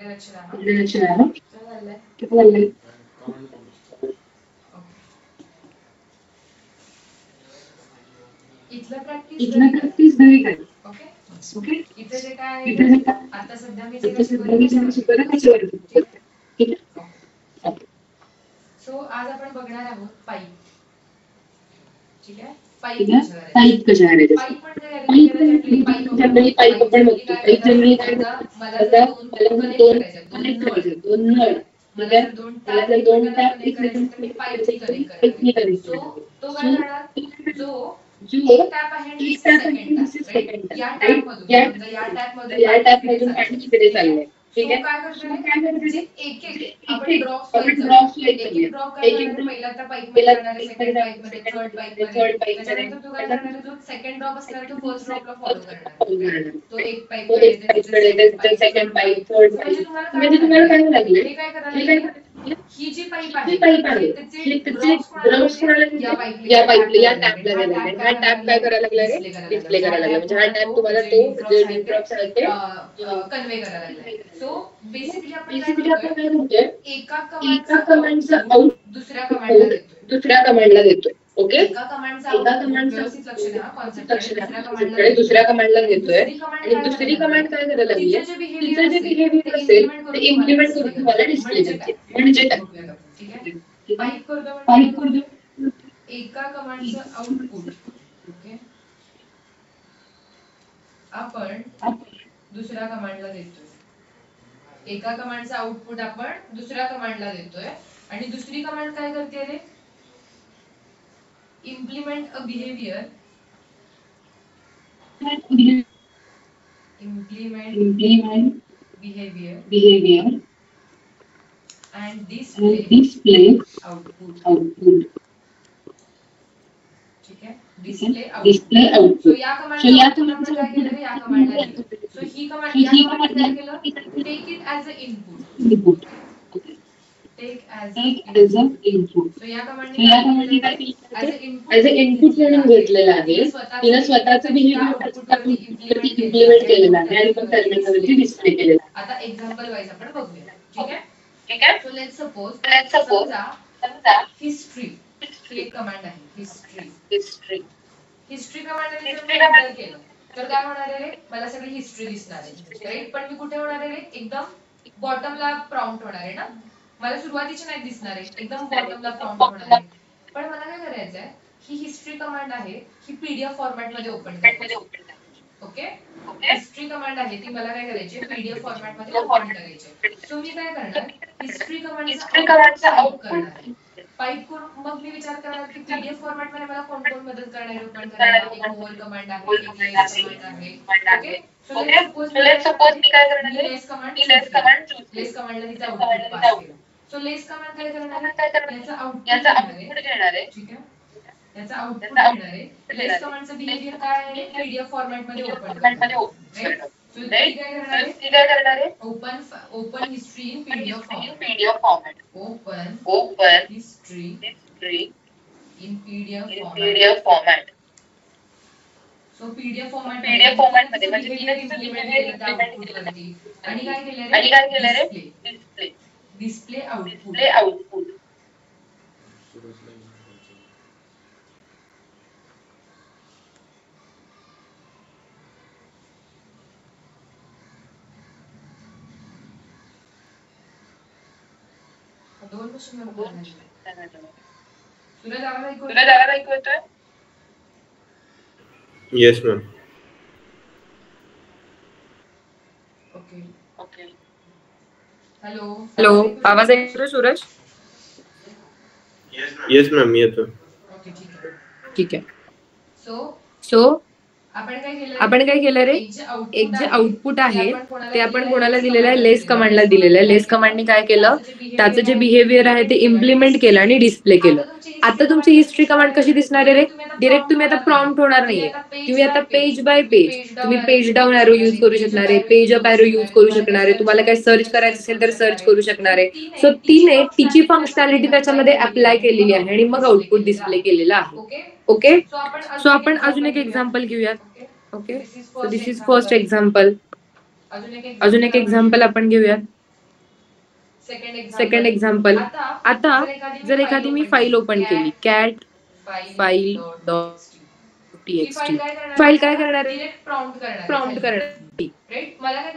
इकडे लक्ष द्या ना. काय चाललंय? इथलं प्रॅक्टिस घरी करा. ओके. इथे जे काय आता सध्या मी जे शिकवलं त्याच्यावर ठीक आहे. सो आज आपण बघणार आहोत पाईप. ठीक आहे. पाईप कशा करायचे? पाईप जनरली पाईप आपण बघतो. पाईप जनरली काय करतात? मला दोन कनेक्ट करायचे, दोन नळ. ठीक आहे. मला जर दोन टॅप एकमेकांना पाईपनी कनेक्ट करायचे. सो जो एक टॅप आहे दिस इज सेकंड टॅप, राईट? या टॅप मधून पाणी इकडे चाललंय. ठीक आहे. काय करते? एक आपण ड्रॉप स्लाइड करूया. एक एक पहिला सेकंड पाईप थर्ड पाईप त्याच्यानंतर सेकंड ड्रॉप असणार तो फर्स्ट ड्रॉपला फॉलो करणार. तो एक पाईप कडे सेकंड पाईप थर्ड पाईप. म्हणजे तुम्हाला काय लागले? हे काय ही जी पाईप आहे त्याचे ड्रॉप्स कोणाला या पाईपला या टॅपला द्यायला लागले. हा टॅप काय करायला लागला रे? डिस्प्ले करायला लागला. म्हणजे हा टॅप तुम्हाला तो जे ड्रीप ड्रॉप्स आहेत ते कन्वे करायला लागले. सो बेसिकली आपण काय म्हणतोय? एका कमांडचा आउट दुसऱ्या कमांडला देतोय. ओके. एका कमांडचा व्यवस्थित लक्ष द्या कॉन्सेप्टकडे. दुसऱ्या कमांडला देतोय आणि दुसरी कमांड काय करायला लागली? तिचं जे बिहेवियर असेल ते इम्प्लिमेंट करून तुम्हाला डिस्प्ले करते. म्हणजे काय? ठीक आहे. पाईप करतो एका कमांडचं आउटपुट ओके आपण दुसऱ्या कमांडला देतोय. एका कमांडचं आउटपुट आपण दुसऱ्या कमांडला देतोय आणि दुसरी कमांड काय करते रे? Implement a behaviour and display output. ठीक है. display output. So या कमांडला आपण काय केलं रे? या कमांडला दिलं. So ही कमांड या कमांडने काय केलं? take it as a input. take as a input. So या कमांडने काय केलं? as a input म्हणून घेतलेलं आहे. तिला स्वतःचं बिहेवियर इम्प्लिमेंट केलेलं आहे आणि मग टर्मिनलवरती डिस्प्ले केलेलं आहे. आता एक्झाम्पल वाईज आपण बघूया. ठीक आहे. ठीक आहे. सो लेट्स सपोज समजा हिस्ट्री ही एक कमांड आहे. हिस्ट्री कमांडने जर मी एंटर केलं तर काय होणार आहे रे? मला सगळी हिस्ट्री दिसणार आहे. राईट. पण मी कुठे होणार आहे रे? एकदम बॉटमला प्रॉम्प्ट होणार आहे ना. मला सुरुवातीची नाही दिसणार आहे. एकदम बॉटमला प्रॉम्प्ट होणार आहे. पण मला काय करायचं आहे? ही हिस्ट्री कमांड आहे ही पीडीएफ फॉर्मॅट मध्ये ओपन करायची. ओके. हिस्ट्री कमांड आहे ती मला काय करायची? पीडीएफ फॉर्मॅट मध्ये ओपन करायची. सो मी काय करणार? हिस्ट्री कमांडचा आउटपुट करणार. पाईप करून मग मी विचार करणार की पीडीएफ फॉर्मॅट मध्ये मला कोण कोण मदत करणार आहे ओपन करायला. एक मोर कमांड आहे, एक लेस कमांड आहे. ओके. सो लेट्स सपोज मी काय करणार आहे? लेस कमांडला तिचा आउटपुट पास केलं. सो लेस कमांड काय करणार आहे? याचा आउटपुट घेणार आहे. ठीक आहे. याचा आउटपुट घेणार आहे. लेस कमांडचं बिहेवियर काय आहे? पीडीएफ फॉर्मॅट मध्ये ओपन करणार. राईट. सो ती काय करणार आहे? Open history in PDF format. Open history in PDF format. So PDF format मध्ये म्हणजे तिने तिचं इम्प्लिमेंट आउटपुट वरती आणि काय केलं रे? Display output. दोन मशीन सूरज आवाज ऐकू येतोय? Yes ma'am. ओके. हॅलो आवाज येतोय सूरज? येस मॅम येतो. ओके ठीक आहे. सो आपण काय केलं रे? एक जे आउटपुट आहे ते आपण कोणाला दिलेलं आहे? लेस कमांडला दिलेलं आहे. लेस कमांडने काय केलं? त्याचं जे बिहेवियर आहे ते इम्प्लिमेंट केलं आणि डिस्प्ले केलं. आता तुमची हिस्ट्री कमांड कशी दिसणार आहे रे? डिरेक्ट तुम्ही आता प्रॉम्प्ट होणार नाहीये. तुम्ही आता पेज बाय पेज तुम्ही पेज डाऊन एरो यूज करू शकणार आहे, पेज अप एरो यूज करू शकणार आहे. तुम्हाला काय सर्च करायचं असेल तर सर्च करू शकणार आहे. सो तिने तिची फंक्शनॅलिटी त्याच्यामध्ये अप्लाय केलेली आहे आणि मग आउटपुट डिस्प्ले केलेलं आहे. ओके. सो आपण अजून एक एक्झाम्पल घेऊयात. Okay. So this is first example. अजून एक एक्झाम्पल आपण घेऊयात. सेकंड एक्झाम्पल, आता जर एखादी मी फाईल ओपन केली cat file dot TXT, file काय करणार आहे, प्रॉम्प्ट करणार, मला काय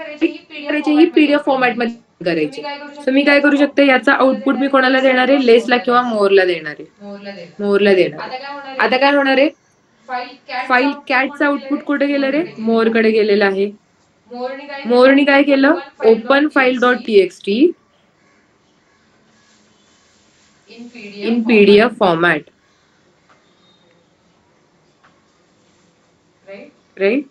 करायचे ही पीडीएफ फॉर्मॅट मध्ये करायचे. सो मी काय करू शकते, याचा आउटपुट मी कोणाला देणार आहे, लेसला किंवा मोरला देणार आहे, मोरला देणार. आता काय होणार आहे, फाईल कॅटचा आउटपुट कुठे गेलं रे, मोरकडे गेलेला आहे. मोरनी काय केलं, open file dot TXT in PDF format, right,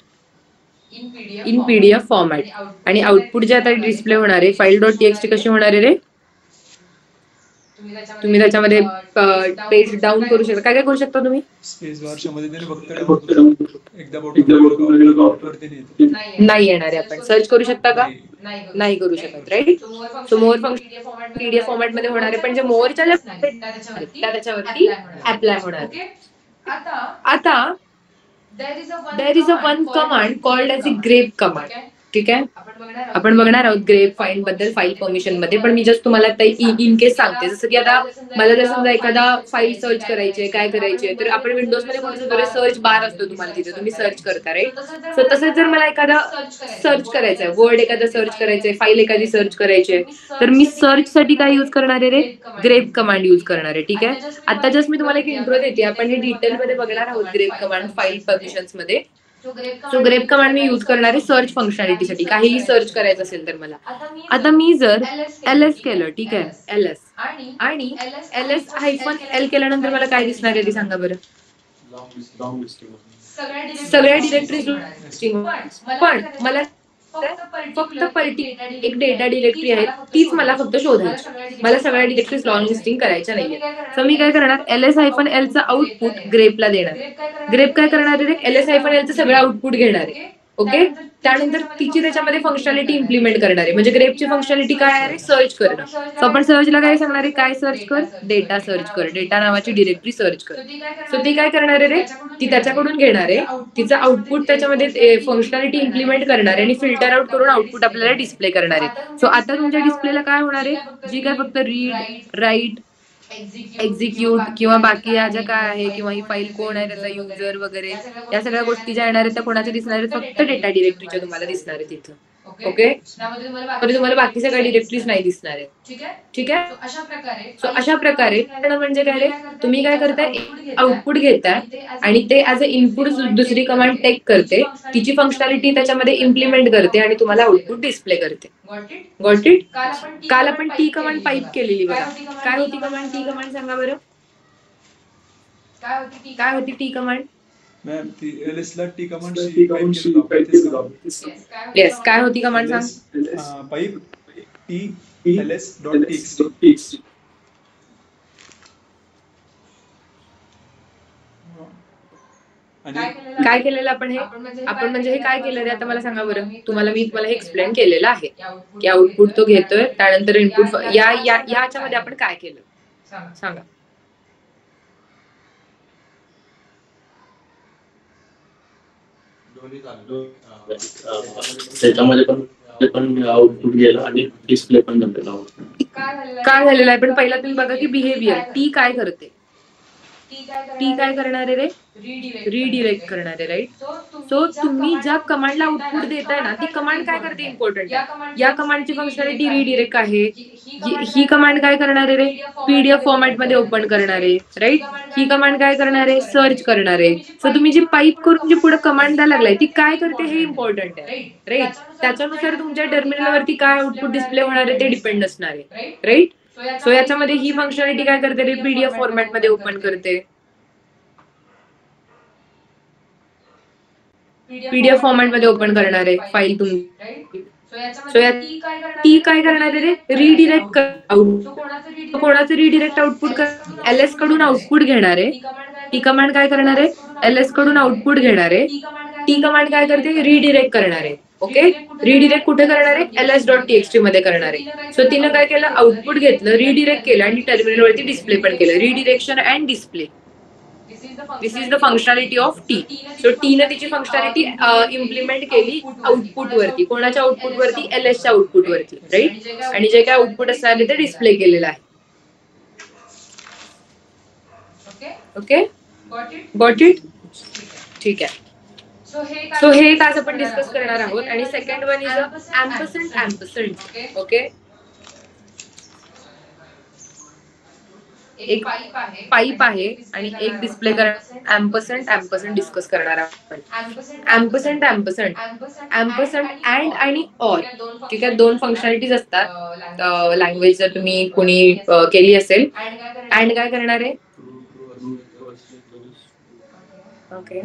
in PDF format. आणि आउटपुट जे आता डिस्प्ले होणार आहे फाईल डॉट टीएक्सटी कशी होणार आहे रे, तुम्ही त्याच्यामध्ये पेज डाऊन करू शकता. काय काय करू शकता तुम्ही, स्पेस बारच्या मध्ये फक्त एकदा नाही येणार आहे. आपण सर्च करू शकता का, नाही करू शकत, राईट. सो मोर फंक्शन पीडीएफ फॉर्मॅट मध्ये होणार आहे, पण जे मोरच्या त्याच्यावरती अप्लाय होणार. आता there is a one command called as a grep command. ठीक आहे, आपण बघणार आहोत ग्रेप फाईल बद्दल फाईल परमिशन मध्ये. पण मी जस्ट तुम्हाला आता इन केस सांगते, जसं की आता मला जर समजा एखादा फाईल सर्च करायचे, काय करायचे, तर आपण विंडोज मध्ये म्हणतो सर्च बार असतो तुम्हाला, तिथे तुम्ही सर्च करता, राईट. सो तसंच जर मला एखादा सर्च करायचा आहे, वर्ड एखादा सर्च करायचंय, फाईल एखादी सर्च करायची, तर मी सर्च साठी काय युज करणार आहे रे, ग्रेप कमांड युज करणार आहे. ठीक आहे, आता जस्ट मी तुम्हाला एक इंट्रो देते, आपण हे डिटेल मध्ये बघणार आहोत ग्रेप कमांड फाईल परमिशन्स मध्ये. सो ग्रेप कमांड मी युज करणार आहे सर्च फंक्शनॅलिटीसाठी, काहीही सर्च करायचं असेल तर मला. आता मी जर ls केलं, ठीक आहे, ls आणि ls हायफन l केल्यानंतर मला काय दिसणार आहे ते सांगा बरं. सगळ्या डिरेक्टरीज, पण मला फक्त एक डेटा डिरेक्टरी आहे, तीच मला फक्त शोधायची. मला सगळ्या डिरेक्टरीज लॉंग लिस्टिंग करायच्या नाहीये. तर मी काय करणार, ls हायफन l चा आउटपुट ग्रेपला देणार. ग्रेप काय करणार आहे, ls हायफन l चं सगळं आउटपुट घेणार आहे. ओके, त्यानंतर तिची त्याच्यामध्ये फंक्शनॅलिटी इम्प्लिमेंट करणार आहे. म्हणजे ग्रेपची फंक्शनॅलिटी काय आहे, सर्च करणं. सो आपण सर्चला काय सांगणार आहे, काय सर्च कर, डेटा सर्च कर, डेटा नावाची डिरेक्टरी सर्च कर. सो ती काय करणार आहे रे, ती त्याच्याकडून घेणार आहे, तिचं आउटपुट त्याच्यामध्ये फंक्शनॅलिटी इम्प्लिमेंट करणार आहे आणि फिल्टर आउट करून आउटपुट आपल्याला डिस्प्ले करणार आहे. सो आता तुमच्या डिस्प्लेला काय होणार आहे, जी काय फक्त रीड, राईट, एक्झिक्यूट किंवा बाकी या ज्या काय आहे, किंवा ही फाईल कोण आहे, त्याचा युजर वगैरे, या सगळ्या गोष्टी ज्या येणार आहेत त्या कोणाच्या दिसणार आहेत, फक्त डेटा डिरेक्टरीच्या तुम्हाला दिसणार आहे तिथं. ओके, तुम्हाला बाकी सगळ्या डिरेक्टरीज नाही दिसणार आहे. ठीक आहे, सो अशा प्रकारे म्हणजे काय रे, तुम्ही काय करताय, आउटपुट घेताय आणि ते ऍज अ इनपुट दुसरी कमांड टेक करते, तिची फंक्शनॅलिटी त्याच्यामध्ये इम्प्लिमेंट करते आणि तुम्हाला आउटपुट डिस्प्ले करते. Got it. काल आपण टी कमांड पाईप केलेली बघा. काय होती कमांड, टी कमांड सांगा बरं, काय होती टी कमांड. मॅम ती ls ला टी कमांड येस, काय होती कमांड सांग, pipe T ls dot txt. काय केलेलं आपण म्हणजे हे काय केलं रे, आता मला सांगा बरं. मी तुम्हाला हे एक्सप्लेन केलेलं आहे की आउटपुट तो घेतोय, त्यानंतर इनपुट, याच्यामध्ये आपण काय केलं सांगा. त्याच्यामध्ये पण आउटपुट गेला आणि डिस्प्ले पण झालेला. काय झालेलं आहे, पण पहिला तुम्ही बघा की बिहेवियर, टी काय करते, टी काय करणार आहे रे, रिडिरेक्ट करणार आहे, राईट. सो तुम्ही ज्या कमांडला आउटपुट देताय ना, ती कमांड काय करते, इम्पॉर्टंट आहे. या कमांडची फंक्शनॅलिटी रिडिरेक्ट आहे. ही कमांड काय करणार आहे रे, पीडीएफ फॉर्मॅट मध्ये ओपन करणार आहे, राईट. ही कमांड काय करणार आहे, सर्च करणार आहे. सो तुम्ही जी पाईप करून जी पुढे कमांड द्यायला लागलाय, ती काय करते हे इम्पॉर्टंट आहे, राईट. त्याच्यानुसार तुमच्या टर्मिनलवरती काय आउटपुट डिस्प्ले होणार आहे ते डिपेंड असणार आहे, राईट. सो याच्यामध्ये ही फंक्शनॅलिटी काय करते रे, पीडीएफ फॉर्मॅट मध्ये ओपन करते. पीडीएफ फॉर्मॅट मध्ये ओपन करणार आहे फाईल तुम्ही. सो ती काय करणार आहे रे, रिडिरेक्ट आउटपुट, कोणाचं रिडिरेक्ट आउटपुट, ls कडून आउटपुट घेणार आहे. ती कमांड काय करणार आहे, ls कडून आउटपुट घेणार आहे. ती कमांड काय करते, रिडिरेक्ट करणार आहे. ओके, रिडिरेक्ट कुठे करणार आहे, ls डॉट txt मध्ये करणार आहे. सो तिनं काय केलं, आउटपुट घेतलं, रिडिरेक्ट केलं आणि टर्मिनलवरती डिस्प्ले पण केलं. Redirection and display, this is the functionality of tee. So tee ने तिची फंक्शनॅलिटी इम्प्लिमेंट केली आउटपुट वरती. कोणाच्या आउटपुट वरती? LS च्या आउटपुट वरती, राईट. आणि जे काय आउटपुट असणार आहे ते डिस्प्ले केलेलं आहे. Okay, got it? ठीक आहे. सो हे एक आज आपण डिस्कस करणार आहोत. आणि second one is ampersand. Okay, एक पाईप आहे आणि एक डिस्प्ले अँपरसँड डिस्कस करणार आहोत. अँपरसँड अँड आणि ऑर, ठीक आहे. दोन फंक्शनॅलिटीज असतात लँग्वेज जर तुम्ही कोणी केली असेल. अँड काय करणार आहे? ओके,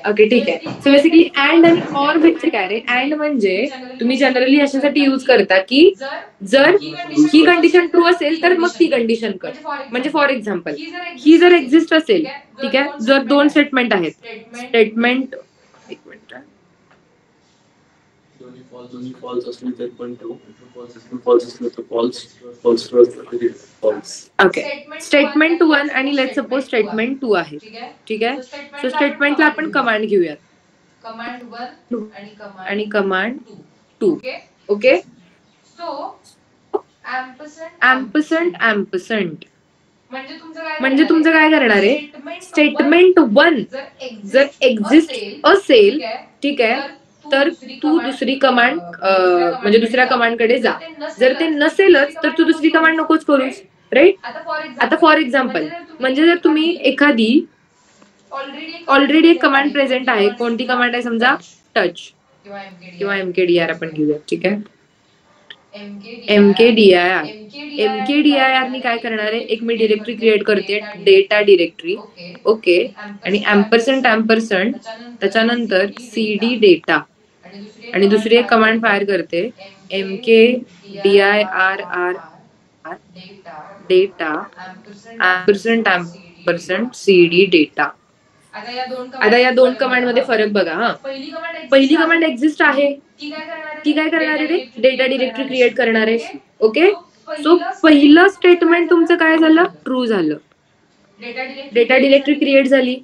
ओके, ठीक आहे. सो बेसिकली अँड आणि ऑर म्हणजे काय रे? अँड म्हणजे तुम्ही जनरली अशासाठी यूज करता की जर ही कंडिशन ट्रू असेल तर मग ती कंडिशन कर. म्हणजे फॉर एक्झाम्पल ही जर एक्झिस्ट असेल, ठीक आहे, जर दोन स्टेटमेंट आहेत, स्टेटमेंट एक मिनिट, दोन्ही फॉल्स असले तर पण ट्रू, फॉल्स असले तर फॉल्स, फॉल्स ट्रू असले तरी फॉल्स. ओके, स्टेटमेंट 1 आणि लेट्स सपोज स्टेटमेंट 2 आहे, ठीक आहे. सो स्टेटमेंटला आपण कमांड घेऊयात, कमांड 1 आणि कमांड 2. ओके, सो अँपरसँड म्हणजे तुमचं काय करणार आहे? स्टेटमेंट 1 जर एक्झिस्ट असेल, ठीक आहे, तर तू दुसरी कमांड म्हणजे दुसऱ्या कमांड कडे जा. जर ते नसेलच तर तू दुसरी कमांड नकोच करूस, राईट. आता फॉर एक्झाम्पल म्हणजे जर तुम्ही एखादी ऑलरेडी एक कमांड प्रेझेंट आहे, कोणती कमांड आहे? समजा टच किंवा MKDR आपण घेऊया, ठीक आहे. MKDIR नी काय करणार आहे? एक मी डिरेक्टरी क्रिएट करते, डेटा डिरेक्टरी. ओके, आणि अँपरसँड त्याच्यानंतर CD डेटा, आणि दुसरी एक कमांड फायर करते, MKDIR data ampersand CD data. आता या दोन कमांड मध्ये फरक बघा. हा, पहिली कमांड एक्झिस्ट आहे, ती काय करणार आहे रे? डेटा डिरेक्टरी क्रिएट करणार आहे. ओके, सो पहिलं स्टेटमेंट तुमचं काय झालं? ट्रू झालं. डेटा डिरेक्टरी क्रिएट झाली.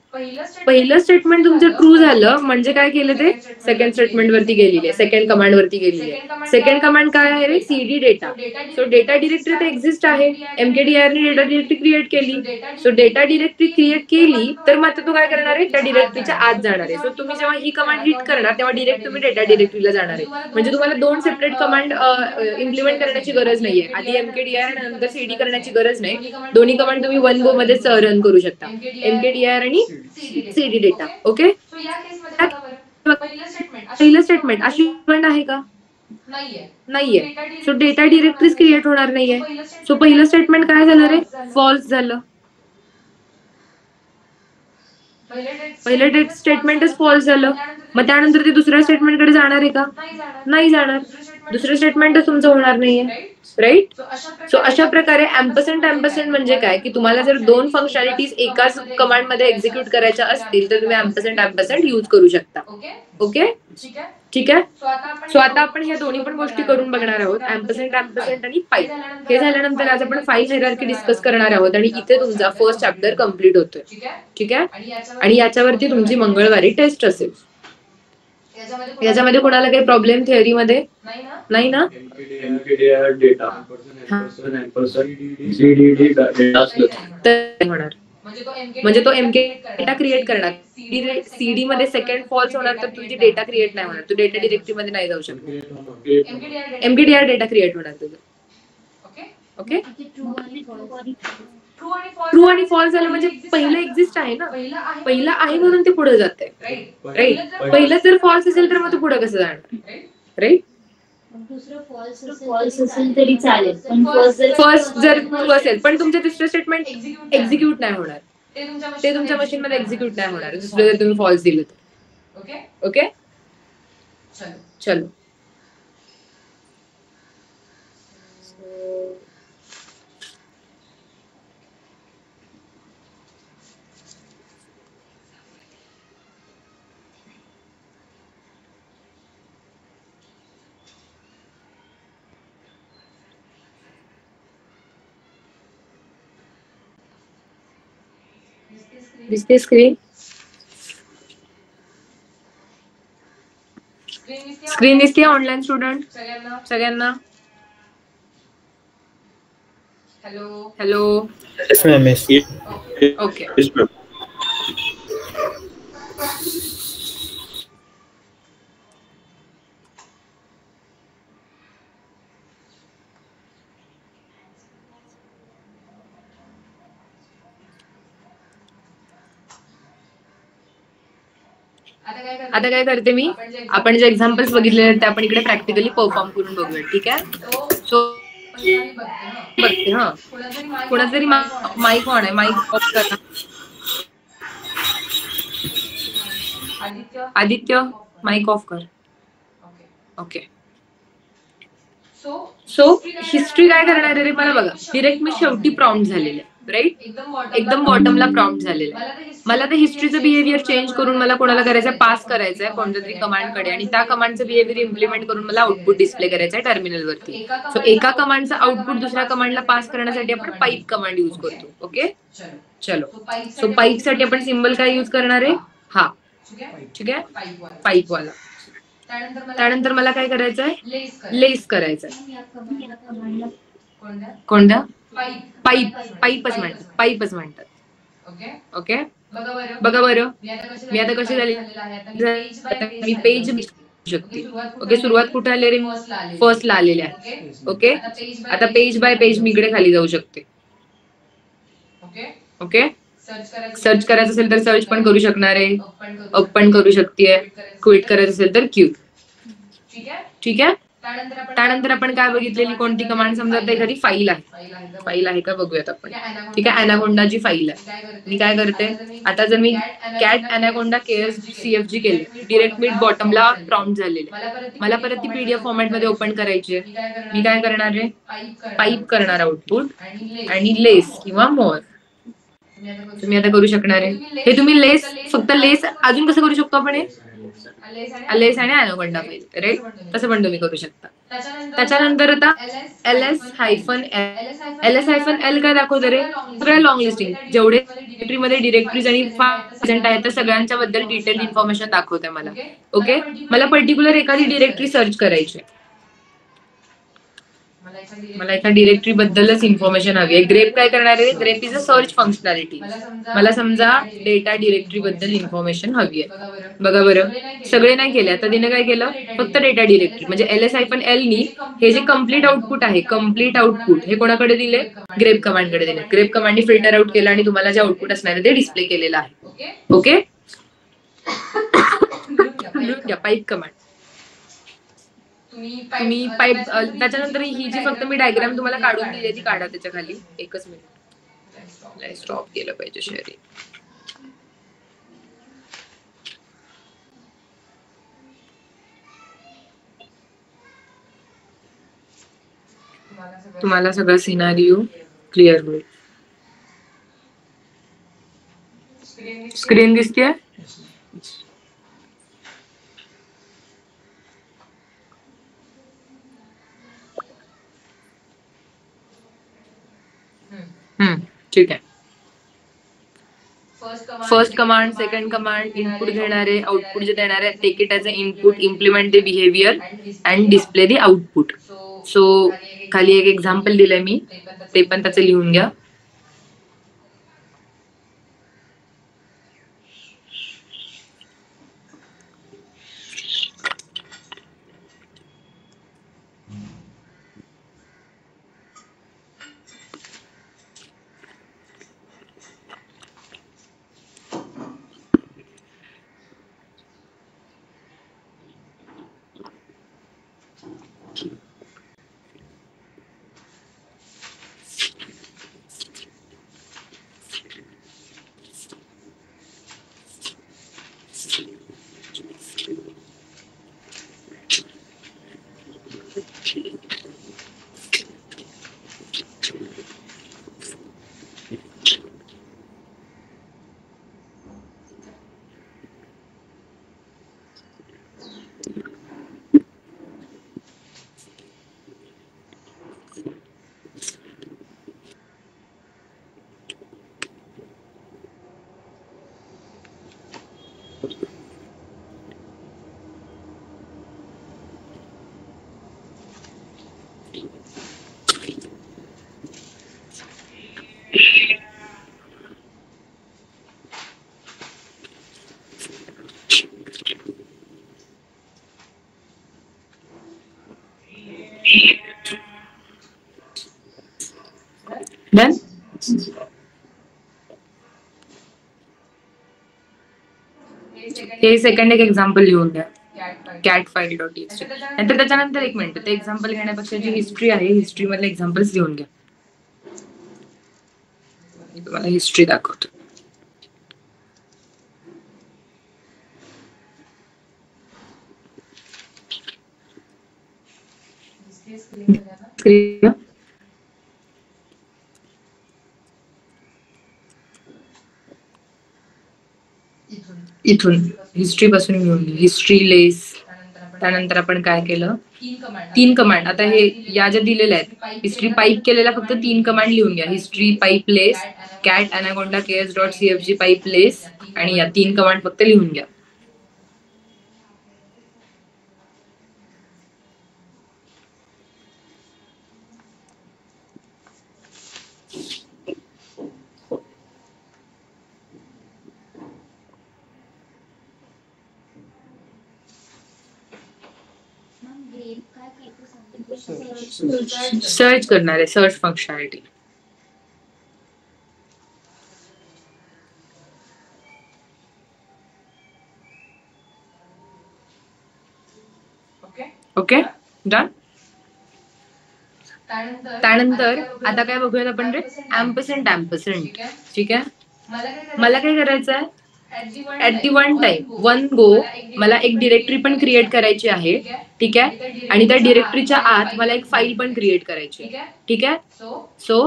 पहिलं स्टेटमेंट तुमचं ट्रू झालं म्हणजे काय केलं ते? सेकंड स्टेटमेंट वरती गेलेली आहे, सेकंड कमांड वरती गेलेली आहे. सेकंड कमांड काय आहे रे? CD data. So data directory तर एक्झिस्ट आहे, MKDIR ने डेटा डिरेक्टरी क्रिएट केली. सो डेटा डिरेक्टरी क्रिएट केली तर मग तू काय करणार आहे? त्या डिरेक्टरीच्या आत जाणार आहे. सो तुम्ही जेव्हा ही कमांड हिट करणार तेव्हा डिरेक्ट तुम्ही डेटा डिरेक्टरीला जाणार आहे. म्हणजे तुम्हाला दोन सेपरेट कमांड इम्प्लिमेंट करण्याची गरज नाहीये. आधी MKDIR आणि नंतर CD करण्याची गरज नाही. दोन्ही कमांड तुम्ही वन गो मध्ये रन करू शकता, MKDIR आणि CD डेटा. ओके, पहिलं स्टेटमेंट अशी कमांड आहे का? नाहीये. सो डेटा डिरेक्टरीज क्रिएट होणार नाहीये. सो पहिलं स्टेटमेंट काय झालं रे? फॉल्स झालं. पहिलं स्टेटमेंटच फॉल्स झालं. मग त्यानंतर ते दुसऱ्या स्टेटमेंट कडे जाणार आहे का? नाही जाणार. दुसरं स्टेटमेंटच तुमचं होणार नाहीये, राईट. सो अशा प्रकारे अँपरसँड म्हणजे काय की तुम्हाला जर दोन फंक्शनॅलिटीज एकाच कमांड मध्ये एक्झिक्यूट करायच्या असतील तर तुम्ही अँपरसँड यूज करू शकता. ओके, ठीक आहे. सो आता आपण ह्या दोन्ही पण गोष्टी करून बघणार आहोत, अँपरसँड आणि पाईप. हे झाल्यानंतर आज आपण फाईल हायरार्की डिस्कस करणार आहोत आणि इथे तुमचा फर्स्ट चॅप्टर कम्प्लीट होतोय, ठीक आहे. आणि याच्यावरती तुमची मंगळवारी टेस्ट असेल. याच्यामध्ये कोणाला काही प्रॉब्लेम थिअरी मध्ये नाही ना? MKDIR डेटा CD डेटा तर होणार म्हणजे तो MK डेटा क्रिएट करणार. CD मध्ये सेकंड फॉल्स होणार तर तुझी डेटा क्रिएट नाही होणार, तू डेटा डिरेक्टरी मध्ये नाही जाऊ शकत. MKDIR डेटा क्रिएट होणार तुझं. ओके, ट्रू आणि फॉल्स झालं म्हणजे पहिलं एक्झिस्ट आहे ना, पहिलं आहे म्हणून ते पुढे जाते, राईट. पहिलं जर फॉल्स असेल तर मग तू पुढे कसं जाणार, राईट. फॉल्स असेल तरी चालेल, पण फर्स्ट जर ट्रू असेल पण तुमचे दुसरे स्टेटमेंट एक्झिक्यूट नाही होणार, ते तुमच्या मशीन मध्ये एक्झिक्यूट नाही होणार दुसरं जर तुम्ही फॉल्स दिलं तर. ओके, चलो. दिसते स्क्रीन? स्क्रीन दिसते ऑनलाईन स्टुडंट सगळ्यांना? Hello. Yes, ma'am. Yes. Okay. Yes, ma'am. आता काय करते मी, आपण जे एक्झाम्पल्स बघितले ते आपण इकडे प्रॅक्टिकली परफॉर्म करून बघूया. ठीक आहे? सो बघते. हा, कोणाचा जरी माईक ऑन आहे, माईक ऑफ करा. आदित्य माईक ऑफ कर. ओके. सो हिस्ट्री काय करणार आहे रे, मला बघा डिरेक्ट मी शेवटी प्रॉम्प्ट झालेले राईट, एकदम बॉटमला प्रॉम्प्ट झालेलं आहे. मला तर हिस्ट्रीचं बिहेवियर चेंज करून मला कोणाला करायचंय, पास करायचंय कोणत्या तरी कमांडकडे, आणि त्या कमांडचं बिहेवियर इम्प्लिमेंट करून मला आउटपुट डिस्प्ले करायचंय टर्मिनलवरती. सो एका कमांडचं आउटपुट दुसऱ्या कमांडला पास करण्यासाठी आपण पाईप कमांड युज करतो. ओके, चलो. सो पाईपसाठी आपण सिम्बल काय युज करणार आहे? हा, ठीक आहे, पाईपवाला. त्यानंतर मला काय करायचंय? लेस करायचंय. कोणत्या? पाईपच म्हणतात. ओके, बघा बरं मी आता कशी झाली, मी पेज शकते. ओके, सुरुवात कुठे आले रे? फर्स्टला आलेले आहे. ओके, आता पेज बाय पेज मी इकडे खाली जाऊ शकते. ओके, सर्च करायचं असेल तर सर्च पण करू शकणार आहे, अप पण करू शकते, क्विट करायचं असेल तर क्यू. ठीक आहे. त्यानंतर आपण काय बघितलेली, कोणती कमांड? समजा आता एखादी फाईल आहे का बघूयात आपण. ठीक आहे, अनाकोंडाची फाईल आहे. मी काय करते, आता जर मी कॅट अनाकोंडा CFG केले, डिरेक्ट मी बॉटमला प्रॉम्प्ट झालेले, मला परत ती PDF फॉर्मॅट मध्ये ओपन करायची आहे. मी काय करणार आहे? पाईप करणार आउटपुट आणि लेस किंवा मोर. तुम्ही आता करू शकणार आहे हे. तुम्ही लेस, फक्त लेस अजून कसं करू शकतो आपण? लेस आणि अनाकोंडा फाईल राईट, तसं पण तुम्ही करू शकता. त्याच्यानंतर आता LS-L काय दाखवतं रे? सगळ्या लॉंग लिस्टिंग, जेवढे डिरेक्टरीमध्ये डिरेक्टरीज आणि प्रेझेंट आहेत त्या सगळ्यांच्या बद्दल डिटेल इन्फॉर्मेशन दाखवते मला. ओके, मला पर्टिक्युलर एखादी डिरेक्टरी सर्च करायची, मला एका डिरेक्टरी बद्दलच इन्फॉर्मेशन हवी आहे. ग्रेप काय करणार आहे? Grape is a search functionality. मला समजा डेटा डिरेक्टरी बद्दल इन्फॉर्मेशन हवी आहे. बघा बरं, सगळे नाही केले. आता तिने काय केलं? फक्त डेटा डिरेक्टरी म्हणजे LS-L नी हे जे कम्प्लीट आउटपुट आहे, कम्प्लीट आउटपुट हे कोणाकडे दिले? ग्रेप कमांडकडे दिले. ग्रेप कमांडने फिल्टर आउट केलं आणि तुम्हाला जे आउटपुट असणार आहे ते डिस्प्ले केलेलं आहे. Okay, pipe command. तुम्ही पाईप, त्याच्यानंतर ही जी फक्त मी डायग्राम तुम्हाला काढून दिली ती काढा त्याच्या खाली. एकच मिनिट, स्टॉप केलं पाहिजे शेअरिंग. तुम्हाला सगळं सिनारिओ क्लिअर होईल. स्क्रीन दिसतेय? ठीक आहे. First command, second command, input घेणारे, आउटपुट जे देणार आहे, take it as a input, implement the behaviour and display the output. So खाली एक एक्झाम्पल दिलंय मी, ते पण त्याचं लिहून घ्या. डन. हे सेकंड एक एक्झाम्पल लिहून द्या. Cat file dot TXT. नंतर त्याच्यानंतर एक मिनिट, ते एक्झाम्पल घेण्यापेक्षा जी हिस्ट्री आहे, हिस्ट्री मधले एक्झाम्पल्स लिहून घ्या. मी तुम्हाला हिस्ट्री दाखवतो. इथून हिस्ट्री पासून घेऊन हिस्ट्री लेस. त्यानंतर आपण काय केलं, 3 कमांड. आता हे या ज्या दिलेल्या आहेत, हिस्ट्री पाईप केलेला फक्त 3 कमांड लिहून घ्या. History pipe less, cat anaconda KS dot CFG pipe less, आणि या 3 कमांड फक्त लिहून घ्या. सर्च करणार आहे, सर्च फंक्शनॅलिटी. Okay done. त्यानंतर आता काय बघूयात आपण रे, एम्परसेंट. ठीक आहे. मला काय करायचं आहे, at the one time, one go मला एक डिरेक्टरी पण क्रिएट करायची आहे. ठीक आहे. आणि त्या डिरेक्टरीच्या आत मला एक फाईल पण क्रिएट करायची आहे. ठीक आहे. सो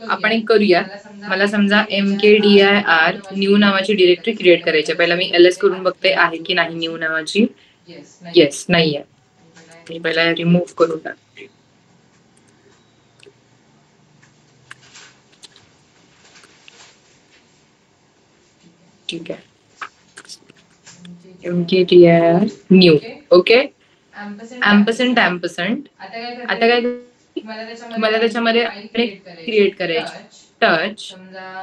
आपण एक करूया. मला समजा mkdir न्यू नावाची डिरेक्टरी क्रिएट करायची आहे. पहिला मी ls करून बघते आहे की नाही न्यू नावाची. येस नाहीये. मी पहिला रिमूव्ह करून टाकते. ठीक आहे. mkdir new. ओके. एम्परसेंट. आता काय मला त्याच्यामध्ये क्रिएट करायची. टच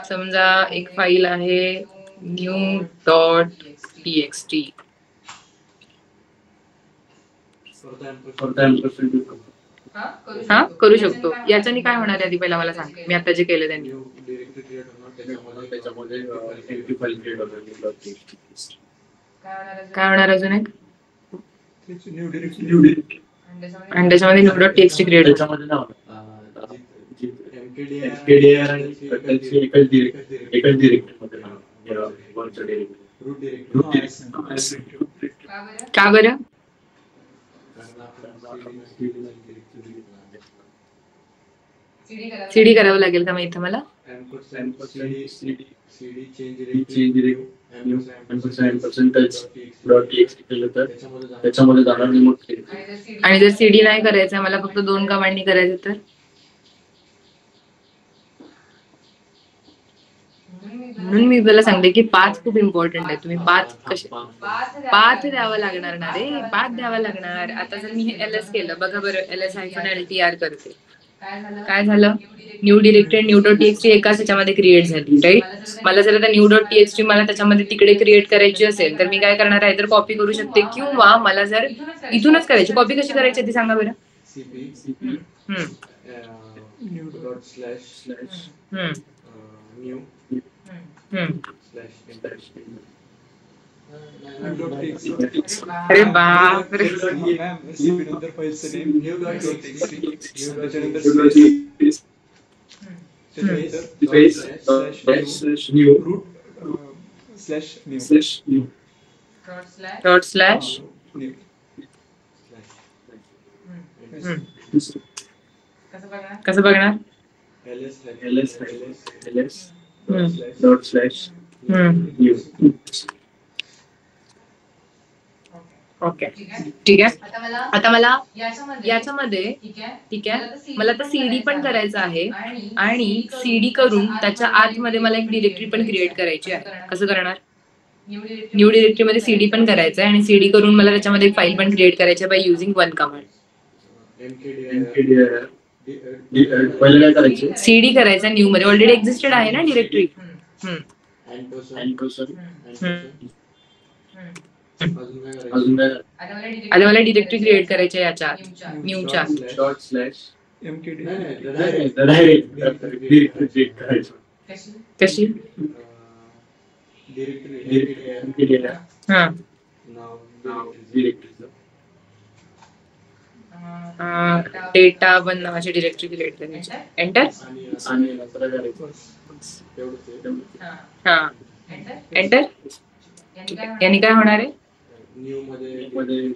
समजा एक फाईल आहे न्यू डॉट टीएक्सटी. हा करू शकतो. याच्याने काय होणार आहे आधी पहिला मला सांग. मी आता जे केलं त्यांनी काय होणार अजून एक, आणि त्याच्यामध्ये न्यू डॉट टीएक्सटी क्रिएट त्याच्यामध्ये ना MKDR आणि एकच डिरेक्टरीमध्ये का बरं. सीडी करावं लागेल का मग इथं मला. त्याच्यामध्ये जाणार रिमोट. आणि जर सीडी नाही करायचं, मला फक्त 2 कमांडनी करायचं तर म्हणून मी तुला सांगते की पाथ खूप इम्पॉर्टंट आहे. तुम्ही पाथ द्यावा लागणार ना रे, पाथ द्यावा लागणार. आता जर मी हे ls केलं, बघा बरं, ls-ltr करते, काय झालं, new directory new dot TXT एकाच ह्याच्यामध्ये क्रिएट झाली. राईट. मला जर आता न्यू डॉट टीएक्सटी मला त्याच्यामध्ये तिकडे क्रिएट करायची असेल तर मी काय करणार आहे, तर कॉपी करू शकते, किंवा मला जर इथूनच करायची. कॉपी कशी करायची ती सांगा बरं. अरे बाप रे. नंतर फाईलचं नेम न्यू डॉट टीएक्सटी, त्याच्यानंतर new root slash new dot slash new. कसं बघणार. ls dot slash new. Okay ठीक आहे. आता मला याच्यामध्ये ठीक आहे, मला तर सीडी पण करायचं आहे, आणि सीडी करून त्याच्या आतमध्ये मला एक डिरेक्टरी पण क्रिएट करायची आहे. कसं करणार. न्यू डिरेक्टरीमध्ये सीडी पण करायचं आहे, आणि सीडी करून मला त्याच्यामध्ये एक फाईल पण क्रिएट करायची आहे बाय युझिंग 1 कमांड. MKDIR. पहिलं काय करायचं? CD करायचा न्यू मध्ये, ऑलरेडी एक्झिस्टेड आहे ना डिरेक्टरी. अजून काय? आता मला डिरेक्टरी क्रिएट करायची आहे याच्या न्यूच्या. Dot slash MKD. डिरेक्टरी करायचं. कशी? MKDIR. हा डिरेक्टरीचं. डेटा 1 नावाची डिरेक्टरी क्रिएट करायची. एंटर. आणि नंतर काय करायचं? हा एंटर. यांनी काय होणार आहे? मध्ये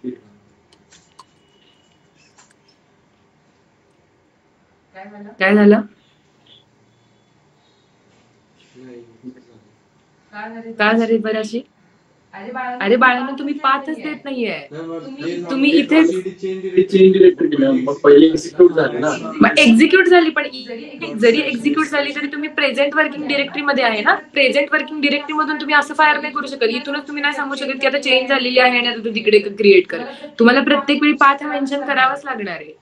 काय झालं? का झाली बराशी? अरे बाळांनो, तुम्ही पाथच देत नाहीये. तुम्ही इथे चेंज डिरेक्टरी केलं. मग पहिले एक्झिक्यूट झाले ना. मग एक्झिक्यूट झाली, पण जरी एक्झिक्यूट झाली तरी तुम्ही प्रेझेंट वर्किंग डिरेक्टरी मध्ये आहे ना. प्रेझेंट वर्किंग डिरेक्टरी मधून तुम्ही असं फायर नाही करू शकत. इथूनच तुम्ही नाही सांगू शकत की आता चेंज झालेली आहे आणि आता तू तिकडे क्रिएट कर. तुम्हाला प्रत्येक वेळी पाथ मेन्शन करावाच लागणार आहे.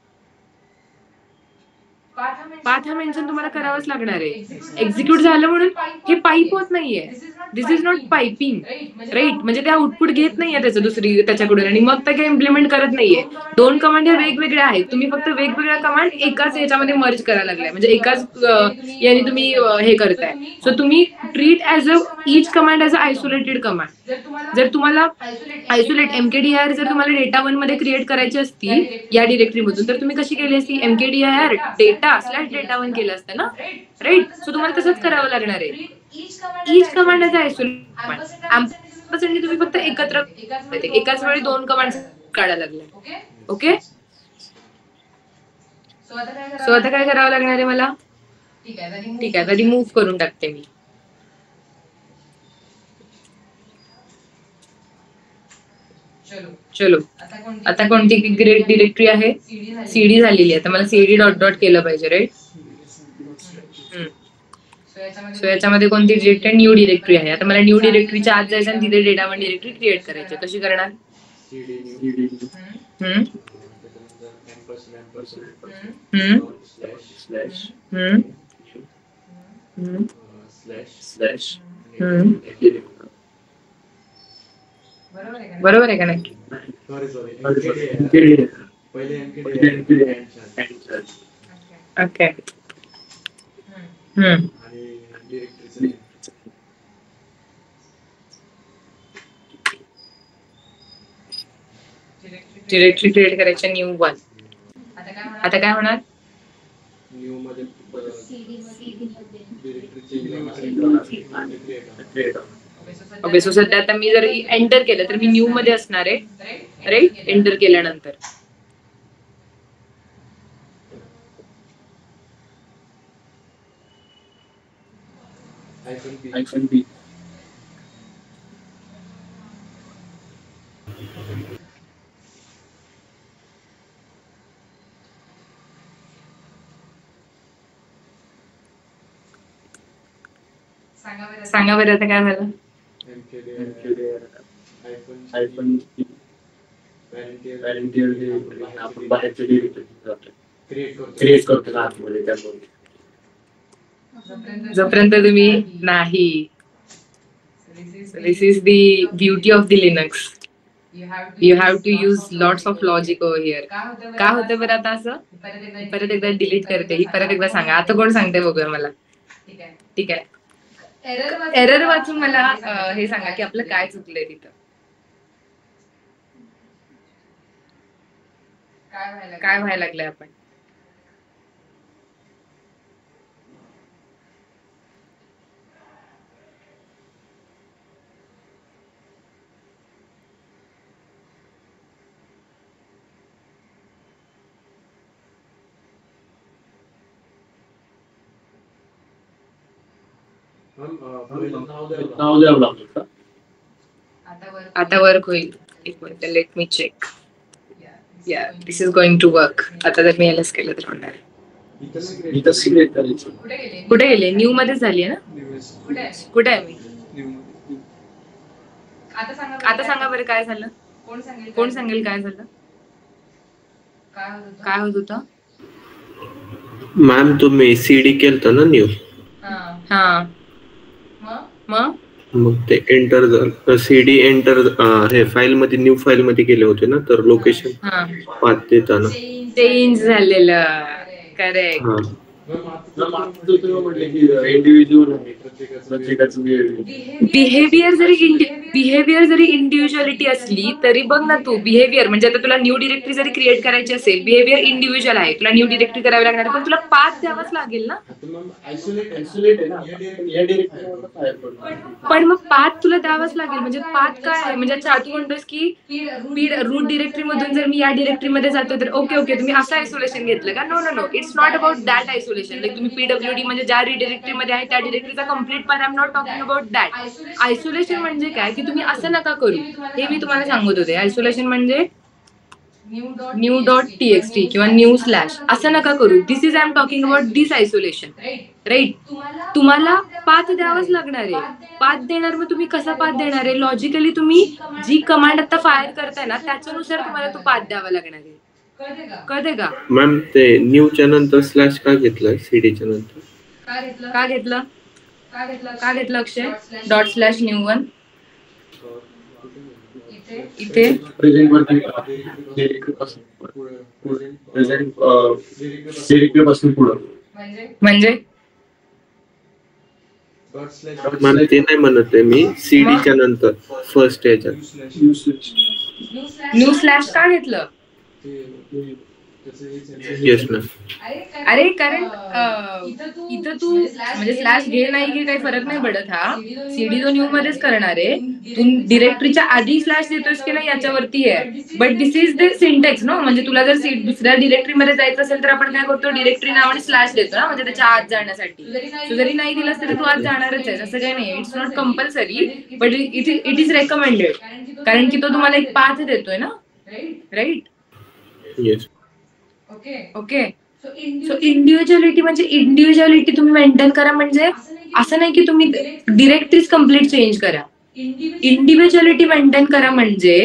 पाथ मेन्शन तुम्हाला करावंच लागणार आहे. एक्झिक्यूट झालं म्हणून हे पाईप होत नाहीये. दिस इज नॉट पायपिंग, राईट? म्हणजे ते आउटपुट घेत नाहीये त्याचं दुसरी त्याच्याकडून आणि मग ते काही इम्प्लिमेंट करत नाहीये. दोन कमांड ह्या वेगवेगळ्या आहेत. तुम्ही फक्त वेगवेगळ्या कमांड एकाच याच्यामध्ये मर्ज करायला लागलाय, म्हणजे एकाच याने तुम्ही हे करताय. सो तुम्ही treat as a each command as a isolated command. जर तुम्हाला आयसोलेट MKDIR जर तुम्हाला डेटा 1 मध्ये क्रिएट करायची असती या डिरेक्टरीमधून, तर तुम्ही कशी केली असती? MKDIR data/data1 केलं असतं ना, राईट? सो तुम्हाला तसंच करावं लागणार आहे. Each command as isolated command. तुम्ही फक्त एकत्र एकाच वेळी दोन कमांड काढायला लागलाय. ओके, सो आता काय करावं लागणार आहे मला? ठीक आहे, आता रिमूव्ह करून टाकते मी. चलो, आता कोणती ग्रेट डिरेक्टरी आहे? CD झालेली आहे. तर मला CD डॉट डॉट केलं पाहिजे, राईट? सो याच्यामध्ये कोणती डिरेक्टरी? न्यू डिरेक्टरी आहे. आता मला न्यू डिरेक्टरीच्या आत जायचं आणि तिथे डेटा 1 डिरेक्टरी क्रिएट करायची. कशी करणार? बरोबर आहे का नाही? ओके. डिरेक्टरी क्रिएट करायची न्यू 1. आता काय होणार? ओके, सो सध्या आता मी जर एंटर केलं तर मी न्यू मध्ये असणार आहे, राईट? एंटर केल्यानंतर -B. सांगा बरं आता काय झालं? आपण बाहेरच्या क्रिएट करतो ना आतमध्ये त्यामध्ये. जोपर्यंत तुम्ही नाही. This is the beauty of the Linux. You have to use lots of logic over here. का होतं बरं आता असं? परत एकदा डिलीट करते ही. परत एकदा सांगा. आता कोण सांगते बघूया मला? ठीक आहे. एरर वाचून मला हे सांगा की आपलं काय चुकलंय तिथं. काय व्हायला लागलंय आपण? नाव द्यावं लागतं का? आता वर्क होईल. एक minute, late me check. Yeah, this is going to work. आता जर मी यालाच केलं तर होणार. इथं सिलेक्ट करायचं. कुठे गेले? न्यू मध्येच झाली आहे ना? कुठे आहे मी? आता सांगा बरं काय झालं? कोण सांगेल काय झालं? काय होत होतं? मॅम तुम्ही CD केलता ना न्यू, हा मग मग ते एंटर CD एंटर हे फाईल मध्ये न्यू फाईल मध्ये गेले होते ना, तर लोकेशन हा पाथ देताना चेंज झालेलं. करेक्ट. हा मॅम आता तुम्ही म्हटले की इंडिव्हिज्युअल आहे प्रत्येकाचं बिहेवियर जरी इंडिव्हिज्युअलिटी असली तरी बघ ना तू, बिहेवियर म्हणजे आता तुला न्यू डिरेक्टरी जरी क्रिएट करायची असेल, बिहेवियर इंडिव्हिज्युअल आहे, तुला न्यू डिरेक्टरी करावी लागणार आहे, पण तुला पाथ द्यावाच लागेल ना. आयसोलेट आहे ना, या डिरेक्टरीवर फायर पडतो. पण मग पाथ तुला द्यावाच लागेल. म्हणजे पाथ काय आहे? म्हणजे अच्छा तू म्हणतोस की रूट डिरेक्टरी मधून जर मी या डिरेक्टरीमध्ये जातो तर ओके तुम्ही असं आयसोलेशन घेतलं का? No, it's not about that isolation. Like तुम्ही पीडब्ल्यूडी म्हणजे ज्या डिरेक्टरीमध्ये आहे त्या डिरेक्टरीचा complete path, I am not talking about that. Isolation म्हणजे काय की तुम्ही असं नका करू. हे मी तुम्हाला सांगत होते. आयसोलेशन म्हणजे न्यू डॉट टीएक्सटी किंवा न्यू स्लॅश असं नका करू. This is I am talking about this isolation, right. तुम्हाला पाथ द्यावाच लागणार आहे. पाथ देणार, मग तुम्ही कसा पाथ देणार आहे? लॉजिकली तुम्ही जी कमांड आता फायर करताय ना त्याच्यानुसार तुम्हाला तो पाथ द्यावा लागणार आहे. कळते का? मॅम ते न्यूच्या नंतर स्लॅश का घेतलाय सीडीच्या नंतर? का घेतलं अक्षय? डॉट स्लॅश न्यू वन इथे प्रेझेंट वरती डिरेक्टरी पासून पुढं म्हणजे मला ते नाही म्हणत आहे मी, सीडीच्या नंतर फर्स्ट याच्यात. न्यू स्लॅश का घेतलं? Yes ma'am. अरे कारण इथं तू म्हणजे स्लॅश घे नाही घे काही फरक नाही पडत. हा सीडी तो न्यू मध्येच करणार आहे. तू डिरेक्टरीच्या आधी स्लॅश देतोस की नाही याच्यावरती आहे. But this is the syntax no. म्हणजे तुला जर दुसऱ्या डिरेक्टरीमध्ये जायचं असेल तर आपण काय करतो, डिरेक्टरी नाव आणि स्लॅश देतो ना, म्हणजे त्याच्या आत जाण्यासाठी. तू जरी नाही दिलास तरी तू आत जाणारच आहे, असं काही नाही. It's not compulsory but it is recommended, कारण की तो तुम्हाला एक पाथ देतोय ना, right. Yes. Okay. So individuality म्हणजे इंडिव्हिज्युअलिटी तुम्ही मेंटेन करा. म्हणजे असं नाही की तुम्ही डिरेक्टरीज कम्प्लीट चेंज करा. इंडिव्हिज्युअलिटी मेंटेन करा म्हणजे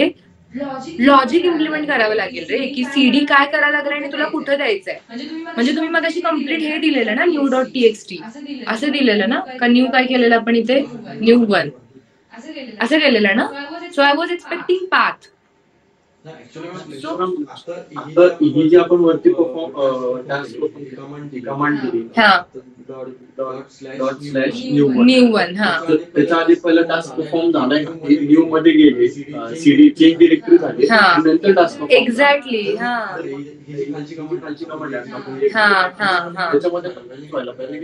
लॉजिक इम्प्लिमेंट करावं लागेल रे, की सीडी काय करायला लागेल आणि तुला कुठं द्यायचंय. म्हणजे तुम्ही मग अशी कम्प्लीट हे दिलेलं ना, न्यू डॉट टीएक्सटी असं दिलेलं ना, का न्यू काय केलेलं आपण इथे, न्यू वन असं केलेलं ना. So I was expecting path. आता ही जी आपण वरती कमांड दिली डॉट स्लॅश न्यू वन, हा त्याच्या आधी पहिला टास्क परफॉर्म झालाय का? न्यू मध्ये गेले, सीडी चेंज डिरेक्टरी झाली, नंतर टास्क एक्झॅक्टली. हा खालची कमांड त्याच्यामध्ये व्हायला पाहिजे,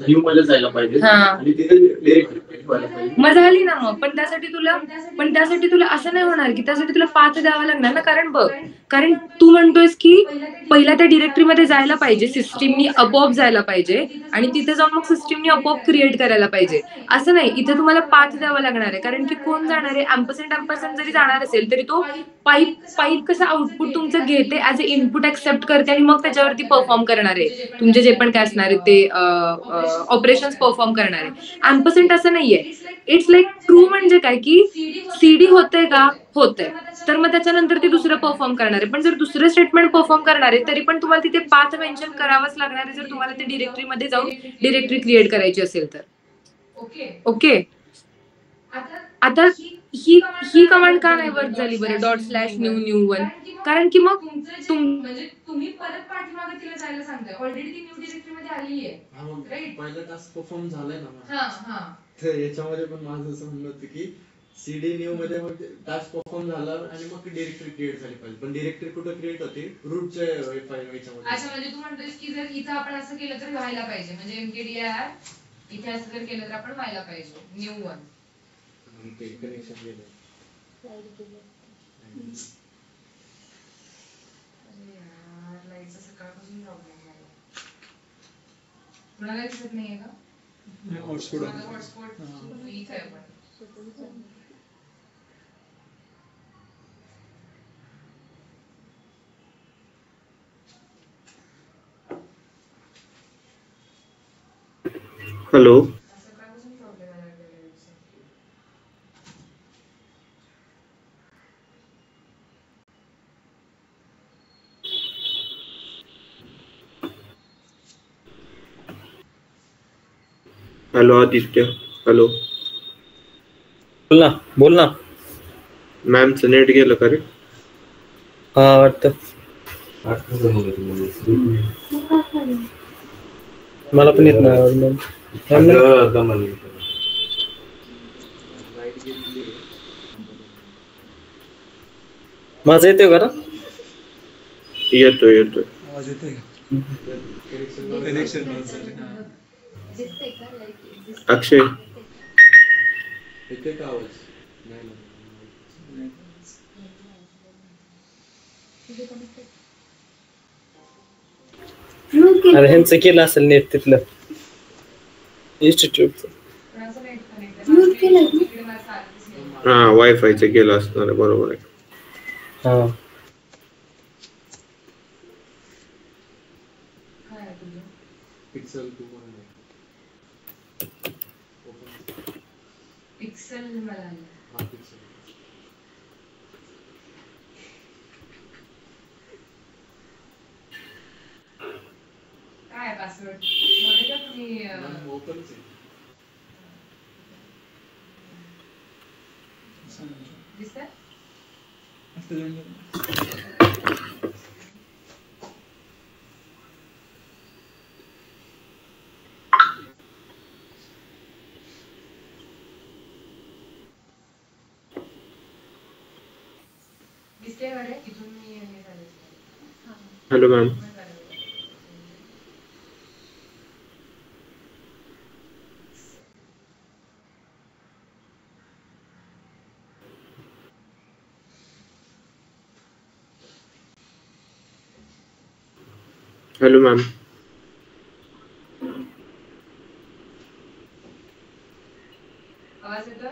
न्यू मध्ये जायला पाहिजे आणि तिथे डिरेक्टरी व्हायला पाहिजे. मग झाली ना. मग पण त्यासाठी तुला असं नाही होणार की त्यासाठी तुला पाथ द्यावा लागणार ना. कारण तू म्हणतोयस की पहिला त्या डिरेक्टरीमध्ये जायला पाहिजे, सिस्टीमनी आपोआप जायला पाहिजे आणि तिथे जाऊन मग सिस्टीमनी आपोआप क्रिएट करायला पाहिजे. असं नाही, इथे तुम्हाला पाथ द्यावा लागणार आहे. कारण की कोण जाणार आहे, एम्परसँड जरी जाणार असेल तरी तो पाईप कसं आउटपुट तुमचं घेते ऍज अ इनपुट ऍक्सेप्ट करते आणि मग त्याच्यावरती परफॉर्म करणार आहे. तुमचे जे पण काय असणार आहे ते ऑपरेशन्स परफॉर्म करणार आहे. एम्परसँड असं नाहीये. इट्स लाईक ट्रू म्हणजे काय की सीडी होतंय का, होतंय, तर मग त्याच्यानंतर ते दुसरं परफॉर्म करणार आहे. पण जर दुसरं स्टेटमेंट परफॉर्म करणार आहे तरी पण तुम्हाला तिथे पाथ मेन्शन करावंच लागणार आहे, जर तुम्हाला ते डिरेक्टरीमध्ये जाऊन डिरेक्टरी क्रिएट करायची असेल तर. ओके. आता ही कमांड का नाही वर्क झाली बरं, डॉट स्लॅश न्यू वन? कारण की मग तुम्ही परत पाठीमागे तिला जायला सांगताय. ऑलरेडी ती न्यू डिरेक्टरीमध्ये आलेली आहे, राईट. पहिला टास्क परफॉर्म झालाय ना. हा तर याच्यामध्ये पण माझं असं म्हणणं होतं की सीडी न्यू मध्ये मग टास्क परफॉर्म झाला आणि मग डिरेक्टरी क्रिएट झाली पाहिजे. पण डिरेक्टरी कुठं क्रिएट होते, रूटच्या याच्यामध्ये. अच्छा, म्हणजे तू म्हणतोस की जर इथं आपण असं केलं तर व्हायला पाहिजे, म्हणजे एमकेडीआर इथे असं जर केलं तर आपण व्हायला पाहिजे न्यू वन. कनेक्शन गेलं. लाईटचा सकाळपासून प्रॉब्लेम झाला. तुला काय दिसत नाहीये का? हॉटस्पॉट इथे आहे पण. हॅलो. सकाळपासून प्रॉब्लेम आला लाईटचा. हॅलो आदित्य. हॅलो बोल ना. मॅमचं नेट गेलं का रे? हा वाटतं. मला पण येत नाही. लाईट गेलेली आहे. माझा येतोय का? येतोय येतोय. आवाज येतोय का? कनेक्शन अक्षय येतोय का आवाज? नाही ना. अरे ह्यांचं केलं असेल नेट तिथलं इन्स्टिट्यूटचं. हा वायफायचं केलं असणार आहे, बरोबर आहे. हा पिक्सल 2 पिक्सल मला हा पिक्सल. काय पासवर्ड बोलले का तुम्ही? ओपनच आहे. दिसतंय? दिसतंय का रे? इथून मी हे करायचं. Hello ma'am. Hello ma'am.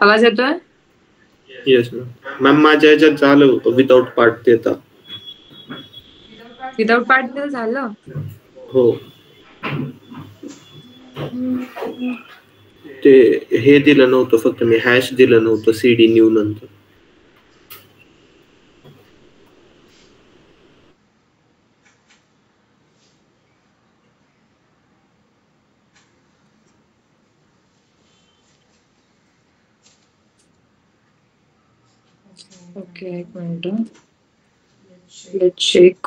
आवाज येतोय? Yes ma'am. मॅम माझ्या ह्याच्यात झालं विदाउट पार्ट देता. विदाउट पार्ट झालं? हो. ते हे दिलं नव्हतं, फक्त मी हॅश दिलं नव्हतं CD न्यू नंतर. ओके एक मिनिट. Let's check.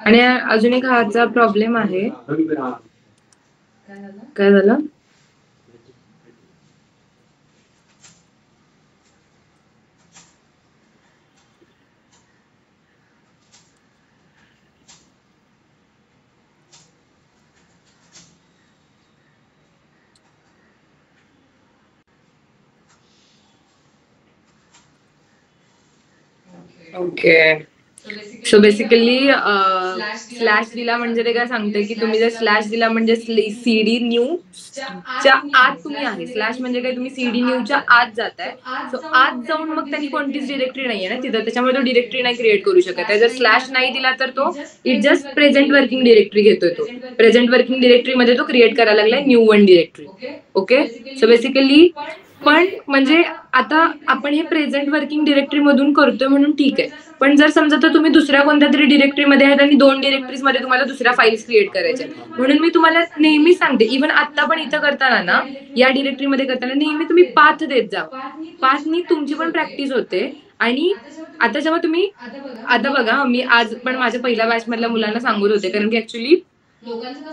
आणि अजून एक हाचा प्रॉब्लेम आहे. काय झालं? ओके. सो बेसिकली स्लॅश दिला म्हणजे ते काय सांगते की तुम्ही जर स्लॅश दिला म्हणजे CD न्यू च्या आत तुम्ही आहे. स्लॅश म्हणजे काय, तुम्ही CD न्यूच्या आत जाताय. सो आत जाऊन मग त्यांनी कोणतीच डिरेक्टरी नाहीये ना तिथं, त्याच्यामुळे तो डिरेक्टरी नाही क्रिएट करू शकत. जर स्लॅश नाही दिला तर तो it just present working directory घेतोय. तो प्रेझेंट वर्किंग डिरेक्टरीमध्ये तो क्रिएट करायला लागलाय new 1 directory. Okay. So basically पण म्हणजे आता आपण हे प्रेझेंट वर्किंग डिरेक्टरी मधून करतोय म्हणून ठीक आहे. पण जर समजा तर तुम्ही दुसऱ्या कोणत्या तरी डिरेक्टरीमध्ये आहेत आणि 2 डिरेक्टरीज मध्ये तुम्हाला दुसऱ्या फाईल्स क्रिएट करायच्या, म्हणून मी तुम्हाला नेहमी सांगते, इव्हन आता पण इथं करताना ना, या डिरेक्टरीमध्ये करताना नेहमी तुम्ही पाथ देत जा. पाथनी तुमची पण प्रॅक्टिस होते. आणि आता जेव्हा तुम्ही आता बघा, मी आज पण माझ्या पहिल्या बॅच मधल्या मुलांना सांगत होते, कारण की ऍक्च्युली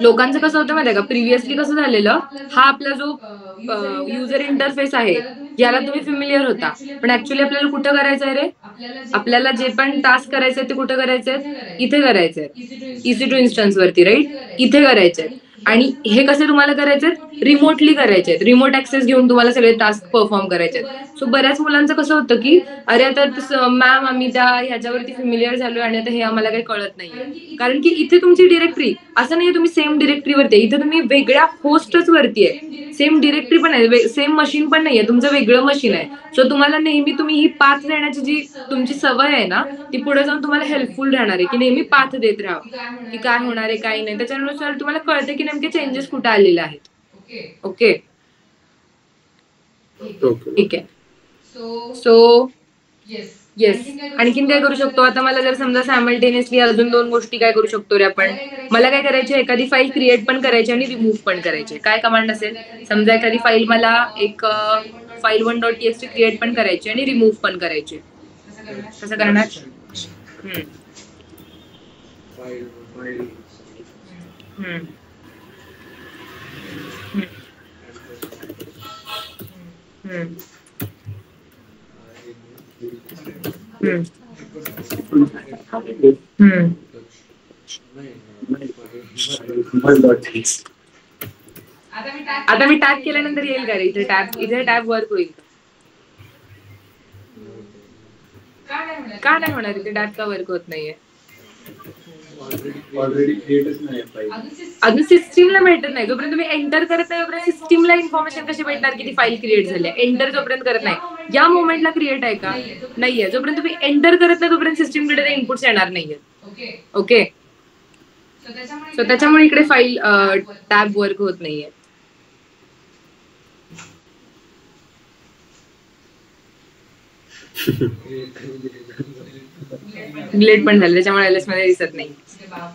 लोकांचं कसं होतं माहिती आहे का, प्रिव्हियसली कसं झालेलं, हा आपला जो युजर इंटरफेस आहे याला तुम्ही फेमिलियर होता, पण ऍक्च्युली आपल्याला कुठं करायचं आहे रे, आपल्याला जे पण टास्क करायचे ते कुठं करायचे, इथे करायचे, EC2 इन्स्टन्स वरती, राईट, इथे करायचे. आणि हे कसे तुम्हाला करायचे, रिमोटली करायचे, रिमोट ऍक्सेस घेऊन तुम्हाला सगळे टास्क परफॉर्म करायचे. सो बऱ्याच मुलांचं कसं होतं की अरे आता मॅम आम्ही त्या ह्याच्यावरती फेमिलियर झालोय आणि आता हे आम्हाला काही कळत नाहीये, कारण की इथे तुमची डिरेक्टरी असं नाहीये तुम्ही सेम डिरेक्टरीवरती आहे, इथे तुम्ही वेगळ्या होस्टच वरती आहे, सेम डिरेक्टरी पण आहे, सेम मशीन पण नाहीये, तुमचं वेगळं मशीन आहे. सो तुम्हाला नेहमी तुम्ही ही पाथ देण्याची जी तुमची सवय आहे ना, ती पुढे जाऊन तुम्हाला हेल्पफुल राहणार आहे, की नेहमी पाथ देत राहा की काय होणार आहे काय नाही, त्याच्यानुसार तुम्हाला कळते की नेमके चेंजेस कुठे आलेले आहेत. ओके ठीक आहे. So yes. आणखीन काय करू शकतो? आता मला जर समजा सायमल्टेनियसली अजून 2 गोष्टी काय करू शकतो रे आपण? मला काय करायचे, एखादी फाईल क्रिएट पण करायची आणि रिमूव्ह पण करायचे. काय कमांड असेल? समजा एखादी फाईल मला एक फाईल 1.txt क्रिएट पण करायची आणि रिमूव्ह पण करायची. कसं करणार? आता मी टॅप केल्यानंतर येईल का रे? इथे टॅप वर्क होईल का? नाही होणार, इथे टॅप का वर्क होत नाहीये? ऑलरेडी क्रिएटच नाही फाईल. अजून सिस्टीमला भेटत नाही. जोपर्यंत तुम्ही एंटर करत नाही तोपर्यंत सिस्टीमला इन्फॉर्मेशन कशी भेटणार की ती फाईल क्रिएट झाली? एंटर जोपर्यंत करत नाही, या मोमेंटला क्रिएट आहे का? नाहीये. जोपर्यंत तुम्ही एंटर करत नाही तोपर्यंत सिस्टीमकडे ते इनपुट्स येणार नाहीये. ओके. सो त्याच्यामुळे इकडे फाईल टॅब वर्क होत नाहीये. डिलीट पण झालं, त्याच्यामुळे एलएस मध्ये दिसत नाही.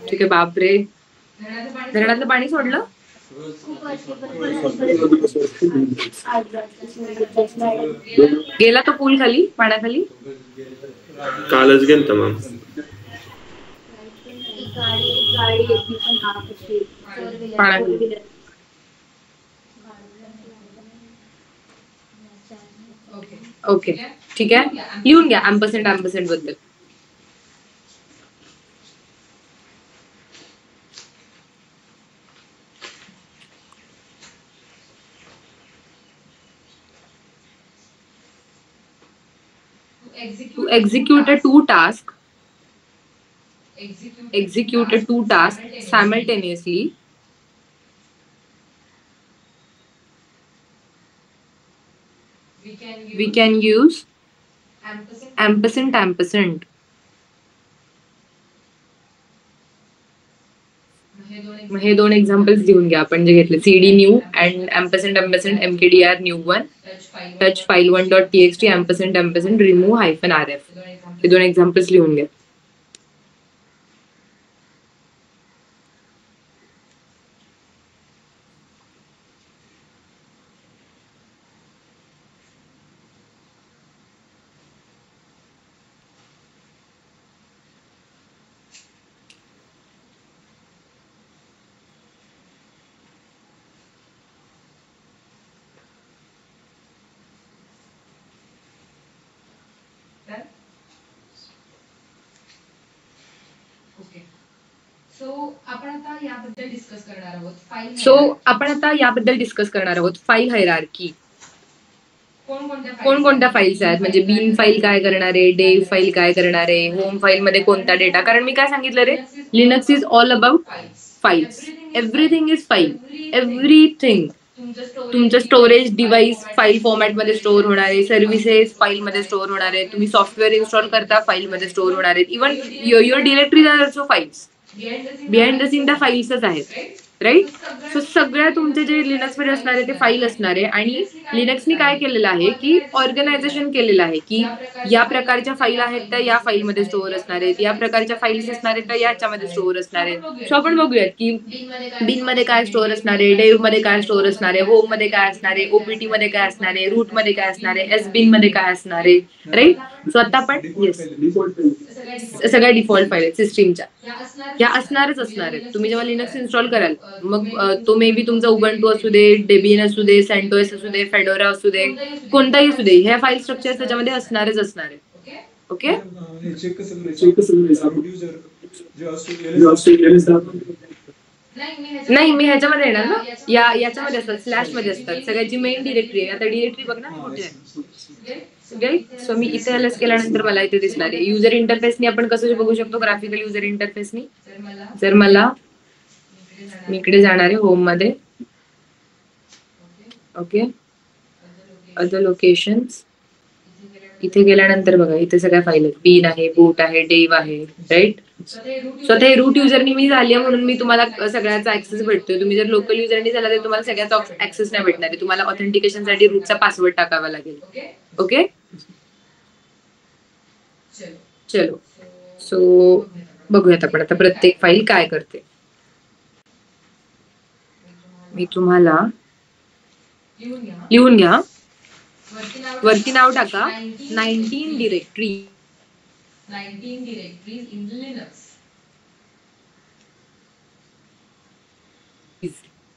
ठीक आहे. बापरे, धरणातलं पाणी सोडलं. गेला तो पूल खाली, पाण्याखाली. कालच गेलता मॅम. पाण्याखाली. ओके, ठीक आहे. लिहून घ्या एम्परसेंट बद्दल. To execute a two task simultaneously, we can use ampersand. हे 2 एक्झाम्पल्स देऊन घ्या आपण जे घेतले. cd new and ampersand mkdir new1 touch file 1.txt ampersand remove -rf. हे 2 एक्झाम्पल्स लिहून घ्या. सो आपण आता याबद्दल डिस्कस करणार आहोत फाईल हायरार्की. कोणकोणत्या फाईल्स आहेत, म्हणजे बीन फाईल काय करणार आहे, डेव फाईल काय करणार आहे, होम फाईल मध्ये कोणता डेटा. कारण मी काय सांगितलं रे, Linux is all about files. Everything is file. Everything. तुमचं स्टोरेज डिव्हाइस फाईल फॉर्मॅट मध्ये स्टोअर होणार आहे. सर्व्हिसेस फाईल मध्ये स्टोअर होणार आहे. तुम्ही सॉफ्टवेअर इन्स्टॉल करता फाईल मध्ये स्टोअर होणार आहेत. Even your directories are also files. Behind the scene त्या फाईल्सच आहेत, राईट. सो सगळ्या तुमचे जे लिनक्स मध्ये असणार आहे ते फाईल असणार आहे. आणि लिनक्सने काय केलेलं आहे की ऑर्गनायझेशन केलेलं आहे की या प्रकारच्या फाईल आहेत त्या या फाईलमध्ये स्टोअर असणार आहेत, या प्रकारच्या फाईल्स असणार आहेत त्या याच्यामध्ये स्टोअर असणार आहेत. सो आपण बघूयात की बिन मध्ये काय स्टोअर असणार आहे, डेव मध्ये काय स्टोअर असणार आहे, होम मध्ये काय असणार आहे, ओपीटी मध्ये काय असणार आहे, रूट मध्ये काय असणार आहे, एस बिन मध्ये काय असणार आहे, राईट. सो आता आपण सगळ्या डिफॉल्ट फाईल आहेत सिस्टीमच्या या असणारच असणार आहेत. तुम्ही जेव्हा लिनक्स इन्स्टॉल कराल मग तो मे बी तुमचा उबंटू असू दे, डेबियन असू दे, सेंटोस असू दे, फेडोरा असू दे, कोणताही असू दे, ह्या फाईल स्ट्रक्चर त्याच्यामध्ये असणारच असणार आहे. ओके. नाही मी ह्याच्यामध्ये येणार ना, याच्यामध्ये असतात, स्लॅश मध्ये असतात सगळ्याची मेन डिरेक्टरी. आता डिरेक्टरी बघ ना मोठी आहे. सो मी इथे एलएस केल्यानंतर मला इथे दिसणार आहे. युजर इंटरफेसनी आपण कसं बघू शकतो, ग्राफिकल युजर इंटरफेसनी. जर मला मी इकडे जाणार आहे होम मध्ये. ओके. Other locations. इथे गेल्यानंतर बघा इथे सगळ्या फाईल आहेत. बीन आहे, बूट आहे, डेव आहे, राईट. सो आता हे रूट युजरनी मी झाली आहे म्हणून मी तुम्हाला सगळ्याचा ऍक्सेस भेटतोय. तुम्ही जर लोकल युजरनी झाला तर तुम्हाला सगळ्याचा ऍक्सेस नाही भेटणार आहे. तुम्हाला ऑथेंटिकेशन साठी रूटचा पासवर्ड टाकावा लागेल. ओके. चलो सो बघूयात आपण आता प्रत्येक फाईल काय करते. मी तुम्हाला लिहून घ्या. वरती नाव टाका 19 directory. 19 directories in Linux.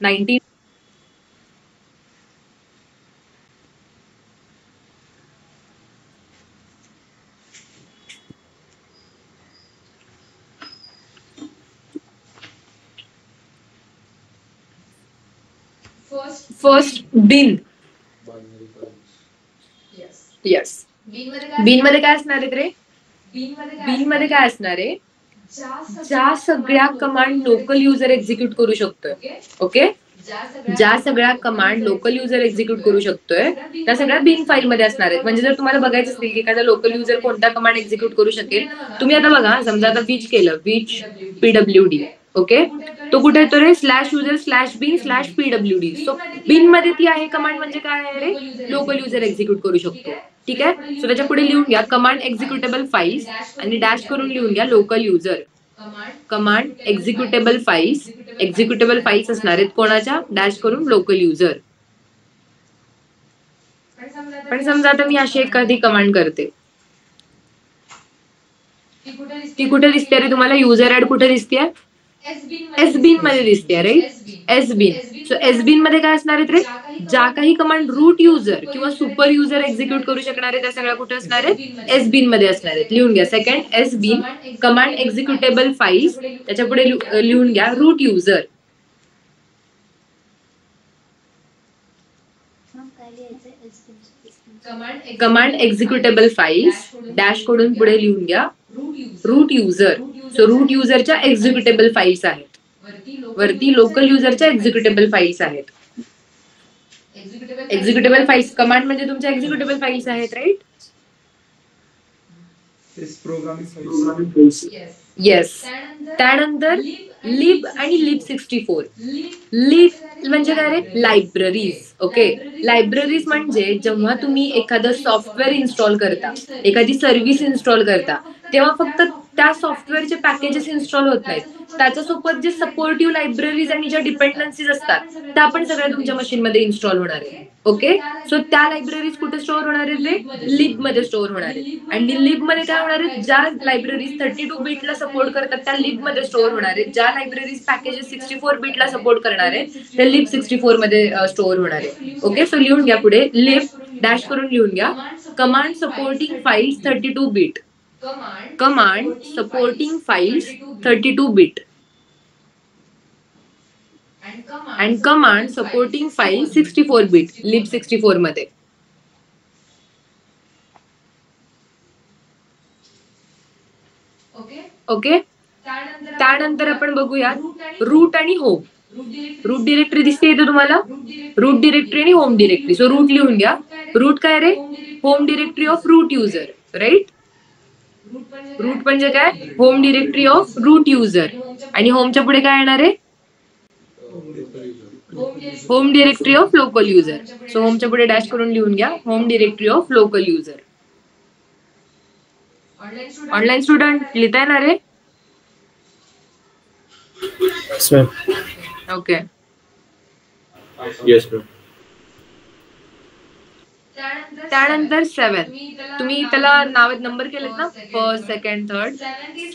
19 first bin. Yes bin मध्ये काय असणार आहे रे? बिन मध्ये काय असणार आहे? ज्या सगळ्या कमांड लोकल युजर एक्झिक्यूट करू शकतोय. ओके, ज्या सगळ्या कमांड लोकल युजर एक्झिक्यूट करू शकतोय त्या सगळ्या बिन फाईल मध्ये असणार आहेत. म्हणजे जर तुम्हाला बघायचं असेल की एखादा लोकल युजर कोणता कमांड एक्झिक्यूट करू शकेल, तुम्ही आता बघा समजा आता विच केलं, विच PWD. ओके, तो कुठे येतो रे? /user/bin/pwd. सो बिन मध्ये ती आहे कमांड. म्हणजे काय आहे रे? लोकल युजर एक्झिक्यूट करू शकतो. ठीक आहे, सो त्याच्या पुढे लिहून घ्या कमांड एक्झिक्युटेबल फाईल्स आणि डॅश करून लिहून घ्या local user. Command executable files. Executable files असणार आहेत कोणाच्या? डॅश करून लोकल युजर. पण समजा आता मी अशी एखादी कमांड करते, ती कुठे दिसते रे तुम्हाला? युजर ऍड कुठे दिसते? एस बिन मध्ये दिसते. राईट, एस बिन. सो एस बिन मध्ये काय असणार आहेत रे? ज्या काही कमांड रूट युजर किंवा सुपर युजर एक्झिक्यूट करू शकणार आहे त्या सगळ्या कुठे असणार आहेत? एस बिन मध्ये असणार आहेत. लिहून घ्या second s bin command executable files. त्याच्या पुढे लिहून घ्या root user. Command executable files dash कडून पुढे लिहून घ्या रूट युजर. सो रूट युजरच्या एक्झिक्युटेबल फाईल्स आहेत. वरती लोकल युजरच्या एक्झिक्युटेबल फाईल्स आहेत. एक्झिक्युटेबल फाईल्स कमांड म्हणजे तुमच्या एक्झिक्युटेबल फाईल्स आहेत. Right, yes. त्यानंतर लिब आणि lib64. लिब म्हणजे काय रे? लायब्ररीज. ओके, लायब्ररीज म्हणजे जेव्हा तुम्ही एखादं सॉफ्टवेअर इन्स्टॉल करता, एखादी सर्व्हिस इन्स्टॉल करता, तेव्हा फक्त त्या सॉफ्टवेअरचे पॅकेजेस इन्स्टॉल होत नाहीत, त्याच्यासोबत जे सपोर्टिव्ह लायब्ररीज आणि ज्या डिपेंडन्सीज असतात त्या पण सगळ्या तुमच्या मशीन मध्ये इन्स्टॉल होणार आहे. ओके, सो त्या लायब्ररीज कुठे स्टोअर होणार आहेत रे? लिब मध्ये स्टोअर होणार आहेत. आणि लिब मध्ये काय होणार आहे? ज्या लायब्ररीज 32 बिटला सपोर्ट करतात त्या लिब मध्ये स्टोअर होणार आहेत. ज्या लायब्ररीज पॅकेजेस 64 बिटला सपोर्ट करणार आहेत त्या lib64 मध्ये स्टोअर होणार आहे. ओके, सो लिहून घ्या पुढे लिब डॅश करून लिहून घ्या command supporting files 32 bit. Command supporting files 32 bit and command supporting file 64 bit lib64 मध्ये. ओके, त्यानंतर आपण बघूया रूट आणि होम. रूट डिरेक्टरी दिसते इथे तुम्हाला? रूट डिरेक्टरी आणि होम डिरेक्टरी. सो रूट लिहून घ्या. रूट काय रे? Home directory of root user. Right, root म्हणजे काय? Home directory of root user. आणि होमच्या पुढे काय येणार आहे? Home directory of local user. So होमच्या पुढे डॅश करून लिहून घ्या home directory of local user. Online student लिहिता येणार आहे? Okay, yes ma'am. त्यानंतर 7. तुम्ही त्याला नाव नंबर केलेत ना? First, second, third.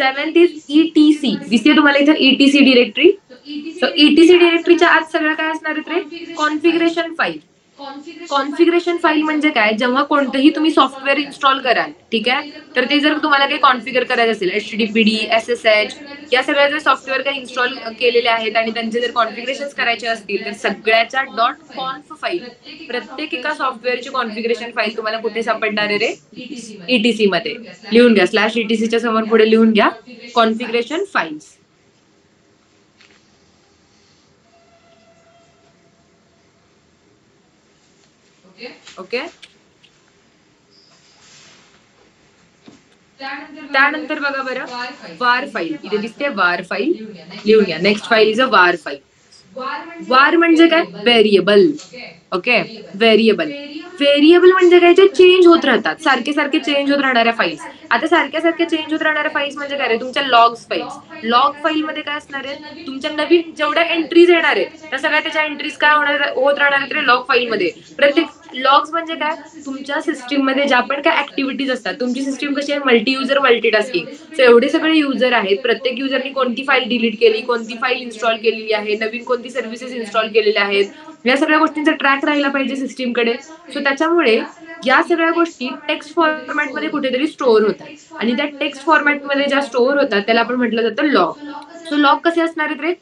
7th is ETC. दिसते तुम्हाला इथं ETC डिरेक्टरी. सो ETC डिरेक्टरीच्या आत सगळं काय असणार आहे रे? Configuration file. कॉन्फिगरेशन फाईल म्हणजे काय? जेव्हा कोणतंही तुम्ही सॉफ्टवेअर इन्स्टॉल कराल, ठीक आहे, तर ते जर तुम्हाला काही कॉन्फिगर करायचं असेल, HTTPD, SSH या सगळ्या जर सॉफ्टवेअर काही इन्स्टॉल केलेले आहेत आणि त्यांचे जर कॉन्फिगरेशन करायचे असतील तर सगळ्याच्या .conf फाईल, प्रत्येक एका सॉफ्टवेअरची कॉन्फिगरेशन फाईल तुम्हाला कुठे सापडणार आहे रे? ETC मध्ये. लिहून घ्या /ETC च्या समोर पुढे लिहून घ्या कॉन्फिगरेशन फाईल्स. ओके, त्यानंतर बघा बरं वार फाईल. इथे दिसते वार फाईल. लिहून घ्या नेक्स्ट फाईल इज अ वार फाईल. वार म्हणजे काय? व्हेरिएबल. Okay, variable. व्हेरिएबल म्हणजे काय, जे चेंज होत राहतात, सारखे सारखे चेंज होत राहणाऱ्या फाईल्स. आता सारख्या सारख्या चेंज होत राहणाऱ्या फाईल्स म्हणजे काय रे, तुमच्या लॉग्स फाईल्स. लॉग फाईल मध्ये काय असणार आहे, तुमच्या नवीन जेवढ्या एंट्रीज येणार आहेत त्या सगळ्या त्याच्या एंट्रीज काय होत राहणार आहेत रे लॉग फाईल मध्ये. प्रत्येक लॉग्स म्हणजे काय, तुमच्या सिस्टीम मध्ये ज्या पण काय ऍक्टिव्हिटीज असतात. तुमची सिस्टीम कशी आहे, मल्टी युजर मल्टीटास्किंग. सो एवढे सगळे युजर आहेत, प्रत्येक युजरनी कोणती फाईल डिलीट केली, कोणती फाईल इन्स्टॉल केलेली आहे, नवीन कोणती सर्व्हिसेस इन्स्टॉल केलेल्या आहेत, या सगळ्या गोष्टींचा ट्रॅक राहिला पाहिजे सिस्टीमकडे. सो त्याच्यामुळे या सगळ्या गोष्टी टेक्स्ट फॉर्मॅटमध्ये कुठेतरी स्टोअर होतात आणि त्या टेक्स्ट फॉर्मॅटमध्ये ज्या स्टोअर होतात त्याला आपण म्हटलं जातं लॉग. सो लॉग कसे असणार आहेत रे,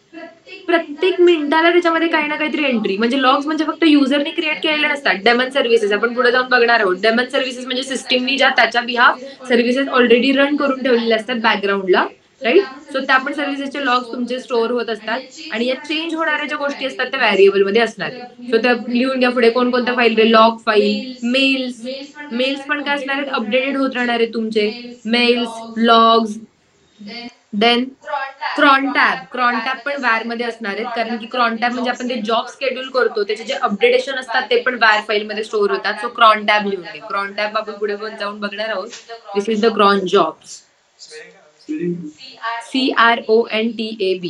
प्रत्येक मिनिटाला त्याच्यामध्ये काही ना काहीतरी एंट्री. म्हणजे लॉग्स म्हणजे फक्त युजरनी क्रिएट केलेले नसतात. डेमन सर्व्हिसेस आपण पुढे जाऊन बघणार आहोत. डेमन सर्व्हिसेस म्हणजे सिस्टीमनी ज्या त्याच्या बिहाफ सर्व्हिसेस ऑलरेडी रन करून ठेवलेल्या असतात बॅकग्राऊंडला, राईट. सो त्या पण सर्व्हिसेसचे लॉग्स तुमचे स्टोअर होत असतात आणि या चेंज होणाऱ्या ज्या गोष्टी असतात त्या व्हेरिएबल मध्ये असणार. सो त्या लिहून घ्या पुढे, कोणकोणत्या फाईल रे, लॉग फाईल, मेल्स. मेल्स पण काय असणार आहेत, अपडेटेड होत राहणार आहेत तुमचे mails, logs. Then cron tab पण वॅर मध्ये असणार आहेत, कारण की क्रॉन टॅब म्हणजे आपण ते जॉब शेड्यूल करतो त्याचे जे अपडेटेशन असतात ते पण वॅर फाईल मध्ये स्टोअर होतात. सो क्रॉन टॅब लिहून घे. क्रॉन टॅब आपण पुढे पण जाऊन बघणार आहोत. This is the cron jobs. CRONTAB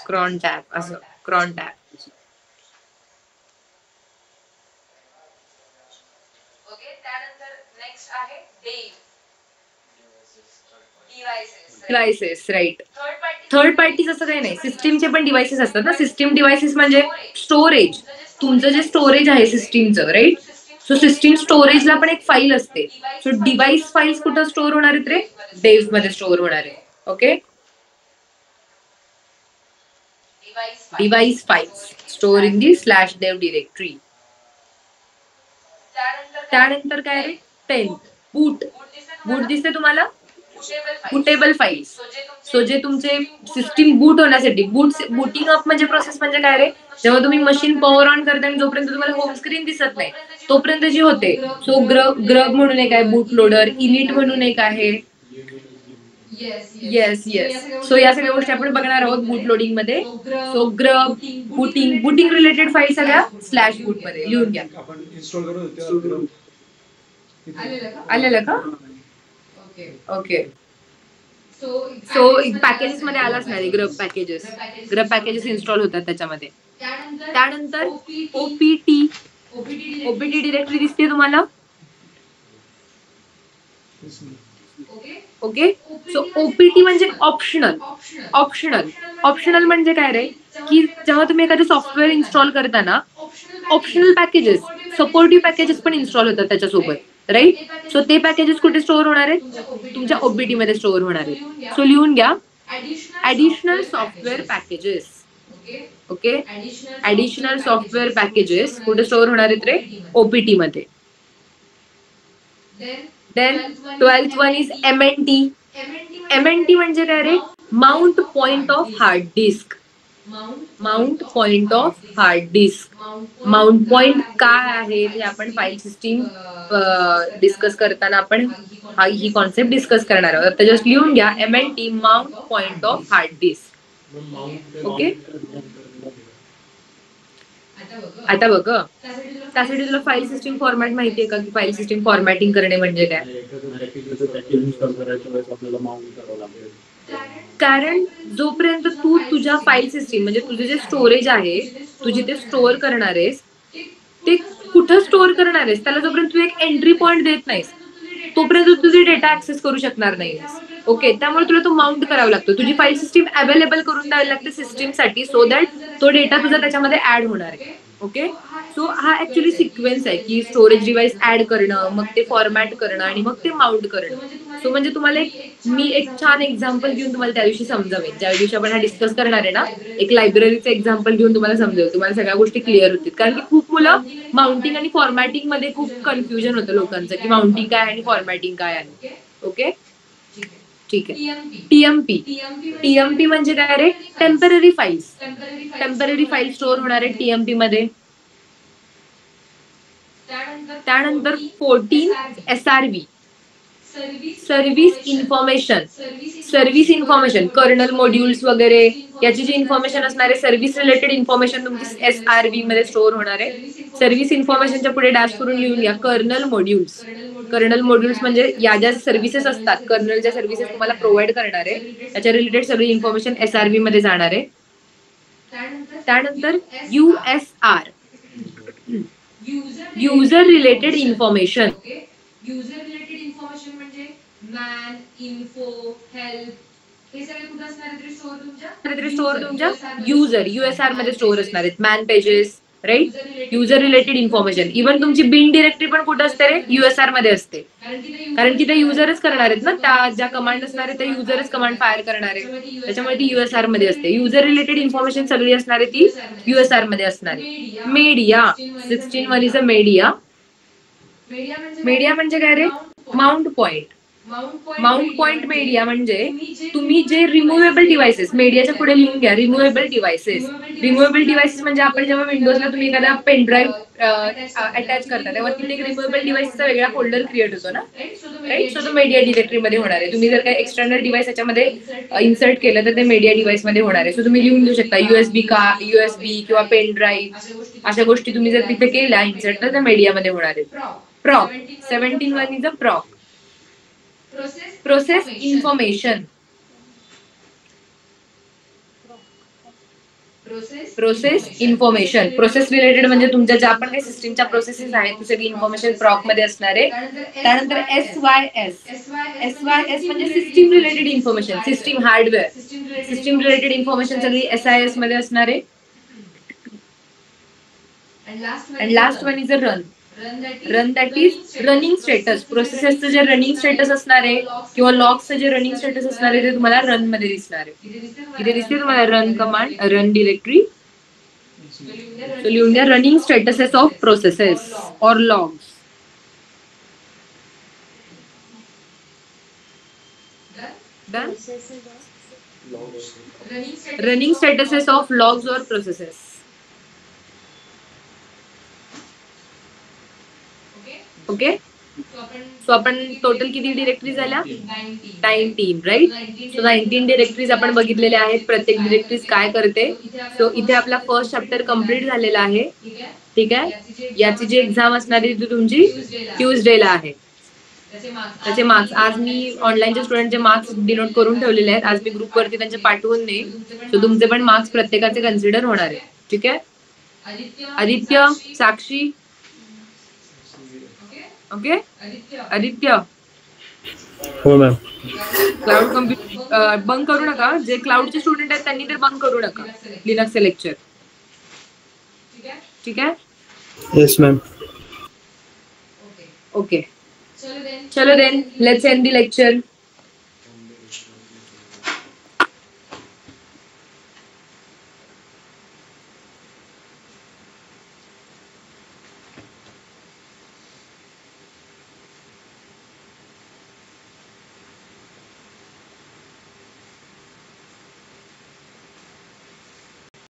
cron tab, असं cron tab. Devices, right. Third parties असं काही नाही, सिस्टीमचे पण डिव्हायसेस असतात ना. सिस्टीम डिव्हायसेस म्हणजे स्टोरेज, तुमचं जे स्टोरेज आहे सिस्टीमचं, राईट. सो सिस्टीम स्टोरेजला पण एक फाईल असते. सो डिव्हाइस फाईल्स कुठं स्टोअर होणार आहेत रे, डेव्ह मध्ये स्टोअर होणार आहे. Okay, device files store in the /dev directory. त्यानंतर काय रे, पेन, बूट दिसते तुम्हाला, बूटेबल फाईल्स. सो जे तुमचे सिस्टीम बूट होण्यासाठी, बूटिंग अप म्हणजे प्रोसेस म्हणजे काय रे, जेव्हा तुम्ही मशीन पॉवर ऑन करता आणि जोपर्यंत तुम्हाला होम स्क्रीन दिसत नाही तोपर्यंत जी होते. सो ग्रब म्हणून एक आहे बूट लोडर, इनिट म्हणून एक आहे. येस. सो या सगळ्या गोष्टी आपण बघणार आहोत बूट लोडिंग मध्ये. So grub, booting related file सगळ्या /boot मध्ये लिहून घ्या. आलेलं का, ओके. सो पॅकेजेस मध्ये आलाच नाही, ग्रब पॅकेजेस इन्स्टॉल होतात त्याच्यामध्ये. त्यानंतर ओपीटी डिरेक्टरी दिसते तुम्हाला, ओके. सो ओपीटी म्हणजे ऑप्शनल म्हणजे काय रे, की जेव्हा तुम्ही एखादं सॉफ्टवेअर इन्स्टॉल करताना ऑप्शनल पॅकेजेस, सपोर्टिव्ह पॅकेजेस पण इन्स्टॉल होतात त्याच्यासोबत, राईट. सो ते पॅकेजेस कुठे स्टोअर होणार आहेत, तुमच्या ओपीटी मध्ये स्टोअर होणार आहेत. सो लिहून घ्या, additional software packages. Okay, additional software packages कुठे स्टोअर होणार आहेत रे, ओपीटी मध्ये. Then 12th one is MNT. MNT म्हणजे काय रे, mount point of hard disk. Mount point काय आहे हे आपण फाईल सिस्टीम डिस्कस करताना आपण ही कॉन्सेप्ट डिस्कस करणार आहोत. तर जस्ट लिहून घ्या, MNT mount point of hard disk. Okay, आता बघ, त्यासाठी तुला फाईल सिस्टीम फॉर्मॅट माहितीये का, की फाईल सिस्टीम फॉर्मॅटिंग करणे म्हणजे काय. कारण जोपर्यंत तू तुझ्या फाईल सिस्टीम म्हणजे तुझे जे स्टोरेज आहे, तू जिथे स्टोअर करणार आहेस ते कुठं स्टोअर करणार आहेस त्याला जोपर्यंत तू एक एंट्री पॉइंट देत नाहीस तोपर्यंत तुझे डेटा ऍक्सेस करू शकणार नाहीस. ओके, त्यामुळे तुला तो माउंट करावा लागतो, तुझी फाईल सिस्टीम अवेलेबल करून द्यावी लागते सिस्टीमसाठी, सो दॅट तो डेटा तुझा त्याच्यामध्ये ऍड होणार आहे. ओके, सो हा ऍक्च्युली सिक्वेन्स आहे की स्टोरेज डिव्हाइस ऍड करणं, मग ते फॉर्मॅट करणं आणि मग ते माउंट करणं. सो म्हणजे तुम्हाला मी एक छान एक्झाम्पल घेऊन तुम्हाला त्या दिवशी समजावेन, ज्या दिवशी आपण हा डिस्कस करणार आहे ना, एक लायब्ररीचं एक्झाम्पल घेऊन तुम्हाला समजावेल, तुम्हाला सगळ्या गोष्टी क्लिअर होतील. कारण की खूप मुलं माउंटिंग आणि फॉर्मॅटिंग मध्ये खूप कन्फ्युजन होतं लोकांचं, की माउंटिंग काय आणि फॉर्मॅटिंग काय आहे. ओके, ठीक आहे. टीएमपी म्हणजे काय रे, टेम्पररी फाईल स्टोअर होणार आहे टीएमपी मध्ये. त्यानंतर 14 SRV service information kernel modules वगैरे याची जी इन्फॉर्मेशन असणार आहे, सर्व्हिस रिलेटेड इन्फॉर्मेशन तुमची SRV मध्ये स्टोअर होणार आहे. सर्व्हिस इन्फॉर्मेशनच्या पुढे डॅश करून लिहून घ्या कर्नल मॉड्यूल्स म्हणजे या ज्या सर्व्हिसेस असतात, कर्नलच्या सर्व्हिसेस तुम्हाला प्रोव्हाइड करणार आहे त्याच्या रिलेटेड सगळी इन्फॉर्मेशन SRV मध्ये जाणार आहे. त्यानंतर USR user related information. User related information म्हणजे मॅन, इन्फो, हेल्प हे सगळे कुठे असणार आहे स्टोअर तुमच्या युजर USR मध्ये स्टोअर असणार आहेत. Man pages right, user related information. Even तुमची बिन डिरेक्टरी पण कुठे असते रे, USR मध्ये असते, कारण की ते युजरच करणार आहेत ना, त्या ज्या कमांड असणार आहे त्या युजरच कमांड फायर करणार आहे, त्याच्यामुळे ती USR मध्ये असते. युजर रिलेटेड इन्फॉर्मेशन सगळी असणार आहे ती USR मध्ये असणार आहे. Media 16 is a media. Media म्हणजे काय रे, माउंट पॉइंट मीडिया म्हणजे तुम्ही जे रिमुव्हेबल डिव्हाइसेस, मीडियाच्या पुढे लिहून घ्या रिमुव्हेबल डिव्हाइसेस म्हणजे आपण जेव्हा विंडोजला तुम्ही एखादा पेन ड्राईव्ह अटॅच करता तेव्हा तिथे एक रिमुव्हेबल डिव्हाइसचा वेगळा फोल्डर क्रिएट होतो ना, राईट. सो तो मीडिया डिरेक्टरी मध्ये होणार आहे. तुम्ही जर काही एक्सटर्नल डिव्हाइस याच्यामध्ये इन्सर्ट केलं तर ते मीडिया डिव्हाइस मध्ये होणार आहे. सो तुम्ही लिहून देऊ शकता USB किंवा पेन ड्राईव्ह, अशा गोष्टी तुम्ही जर तिथे केल्या इन्सर्ट तर त्या मीडियामध्ये होणार आहे. प्रॉक 17 is a प्रॉक. Process information. Process related म्हणजे तुमच्या ज्या पण काही सिस्टीमच्या प्रोसेसेस आहेत ती सगळी इन्फॉर्मेशन प्रॉक मध्ये असणार आहे. त्यानंतर SYS म्हणजे system related information, system hardware, system related information सगळी SIS मध्ये असणार आहे. And last one is a run that is running status. प्रोसेसचं जे रनिंग स्टेटस असणार आहे किंवा लॉग्सचं जे रनिंग स्टेटस असणार आहे ते तुम्हाला रन मध्ये दिसणार आहे. इथे दिसते तुम्हाला run command, run directory. So लिहून द्या रनिंग स्टेटसेस ऑफ प्रोसेसेस और logs. Running statuses of logs और प्रोसेसेस. ओके. सो आपण टोटल किती डिरेक्टरी झाल्या, 19 राईट. सो 19 डिरेक्टरीज आपण बघितलेल्या आहेत. प्रत्येक डिरेक्टरीज काय करते. सो इथे आपला फर्स्ट चॅप्टर कम्प्लीट झालेला आहे. ठीक आहे. याची जी एक्झाम असणार आहे ती तुमची ट्यूजडेला आहे. त्याचे मार्क्स आज मी ऑनलाईनच्या स्टुडंटचे मार्क्स डिनोट करून ठेवलेले आहेत. आज मी ग्रुपवरती त्यांचे पाठवून देईन. सो तुमचे पण मार्क्स प्रत्येकाचे कन्सिडर होणार आहे. ठीक आहे. आदित्य, साक्षी, ओके. आदित्य, हो मॅम. क्लाउड कम्प्युटर बंक करू नका. जे क्लाउडचे स्टुडंट आहेत त्यांनी तर बंक करू नका लिनक्स लेक्चर. ठीक आहे. Yes ma'am. ओके. चलो then let's end the lecture.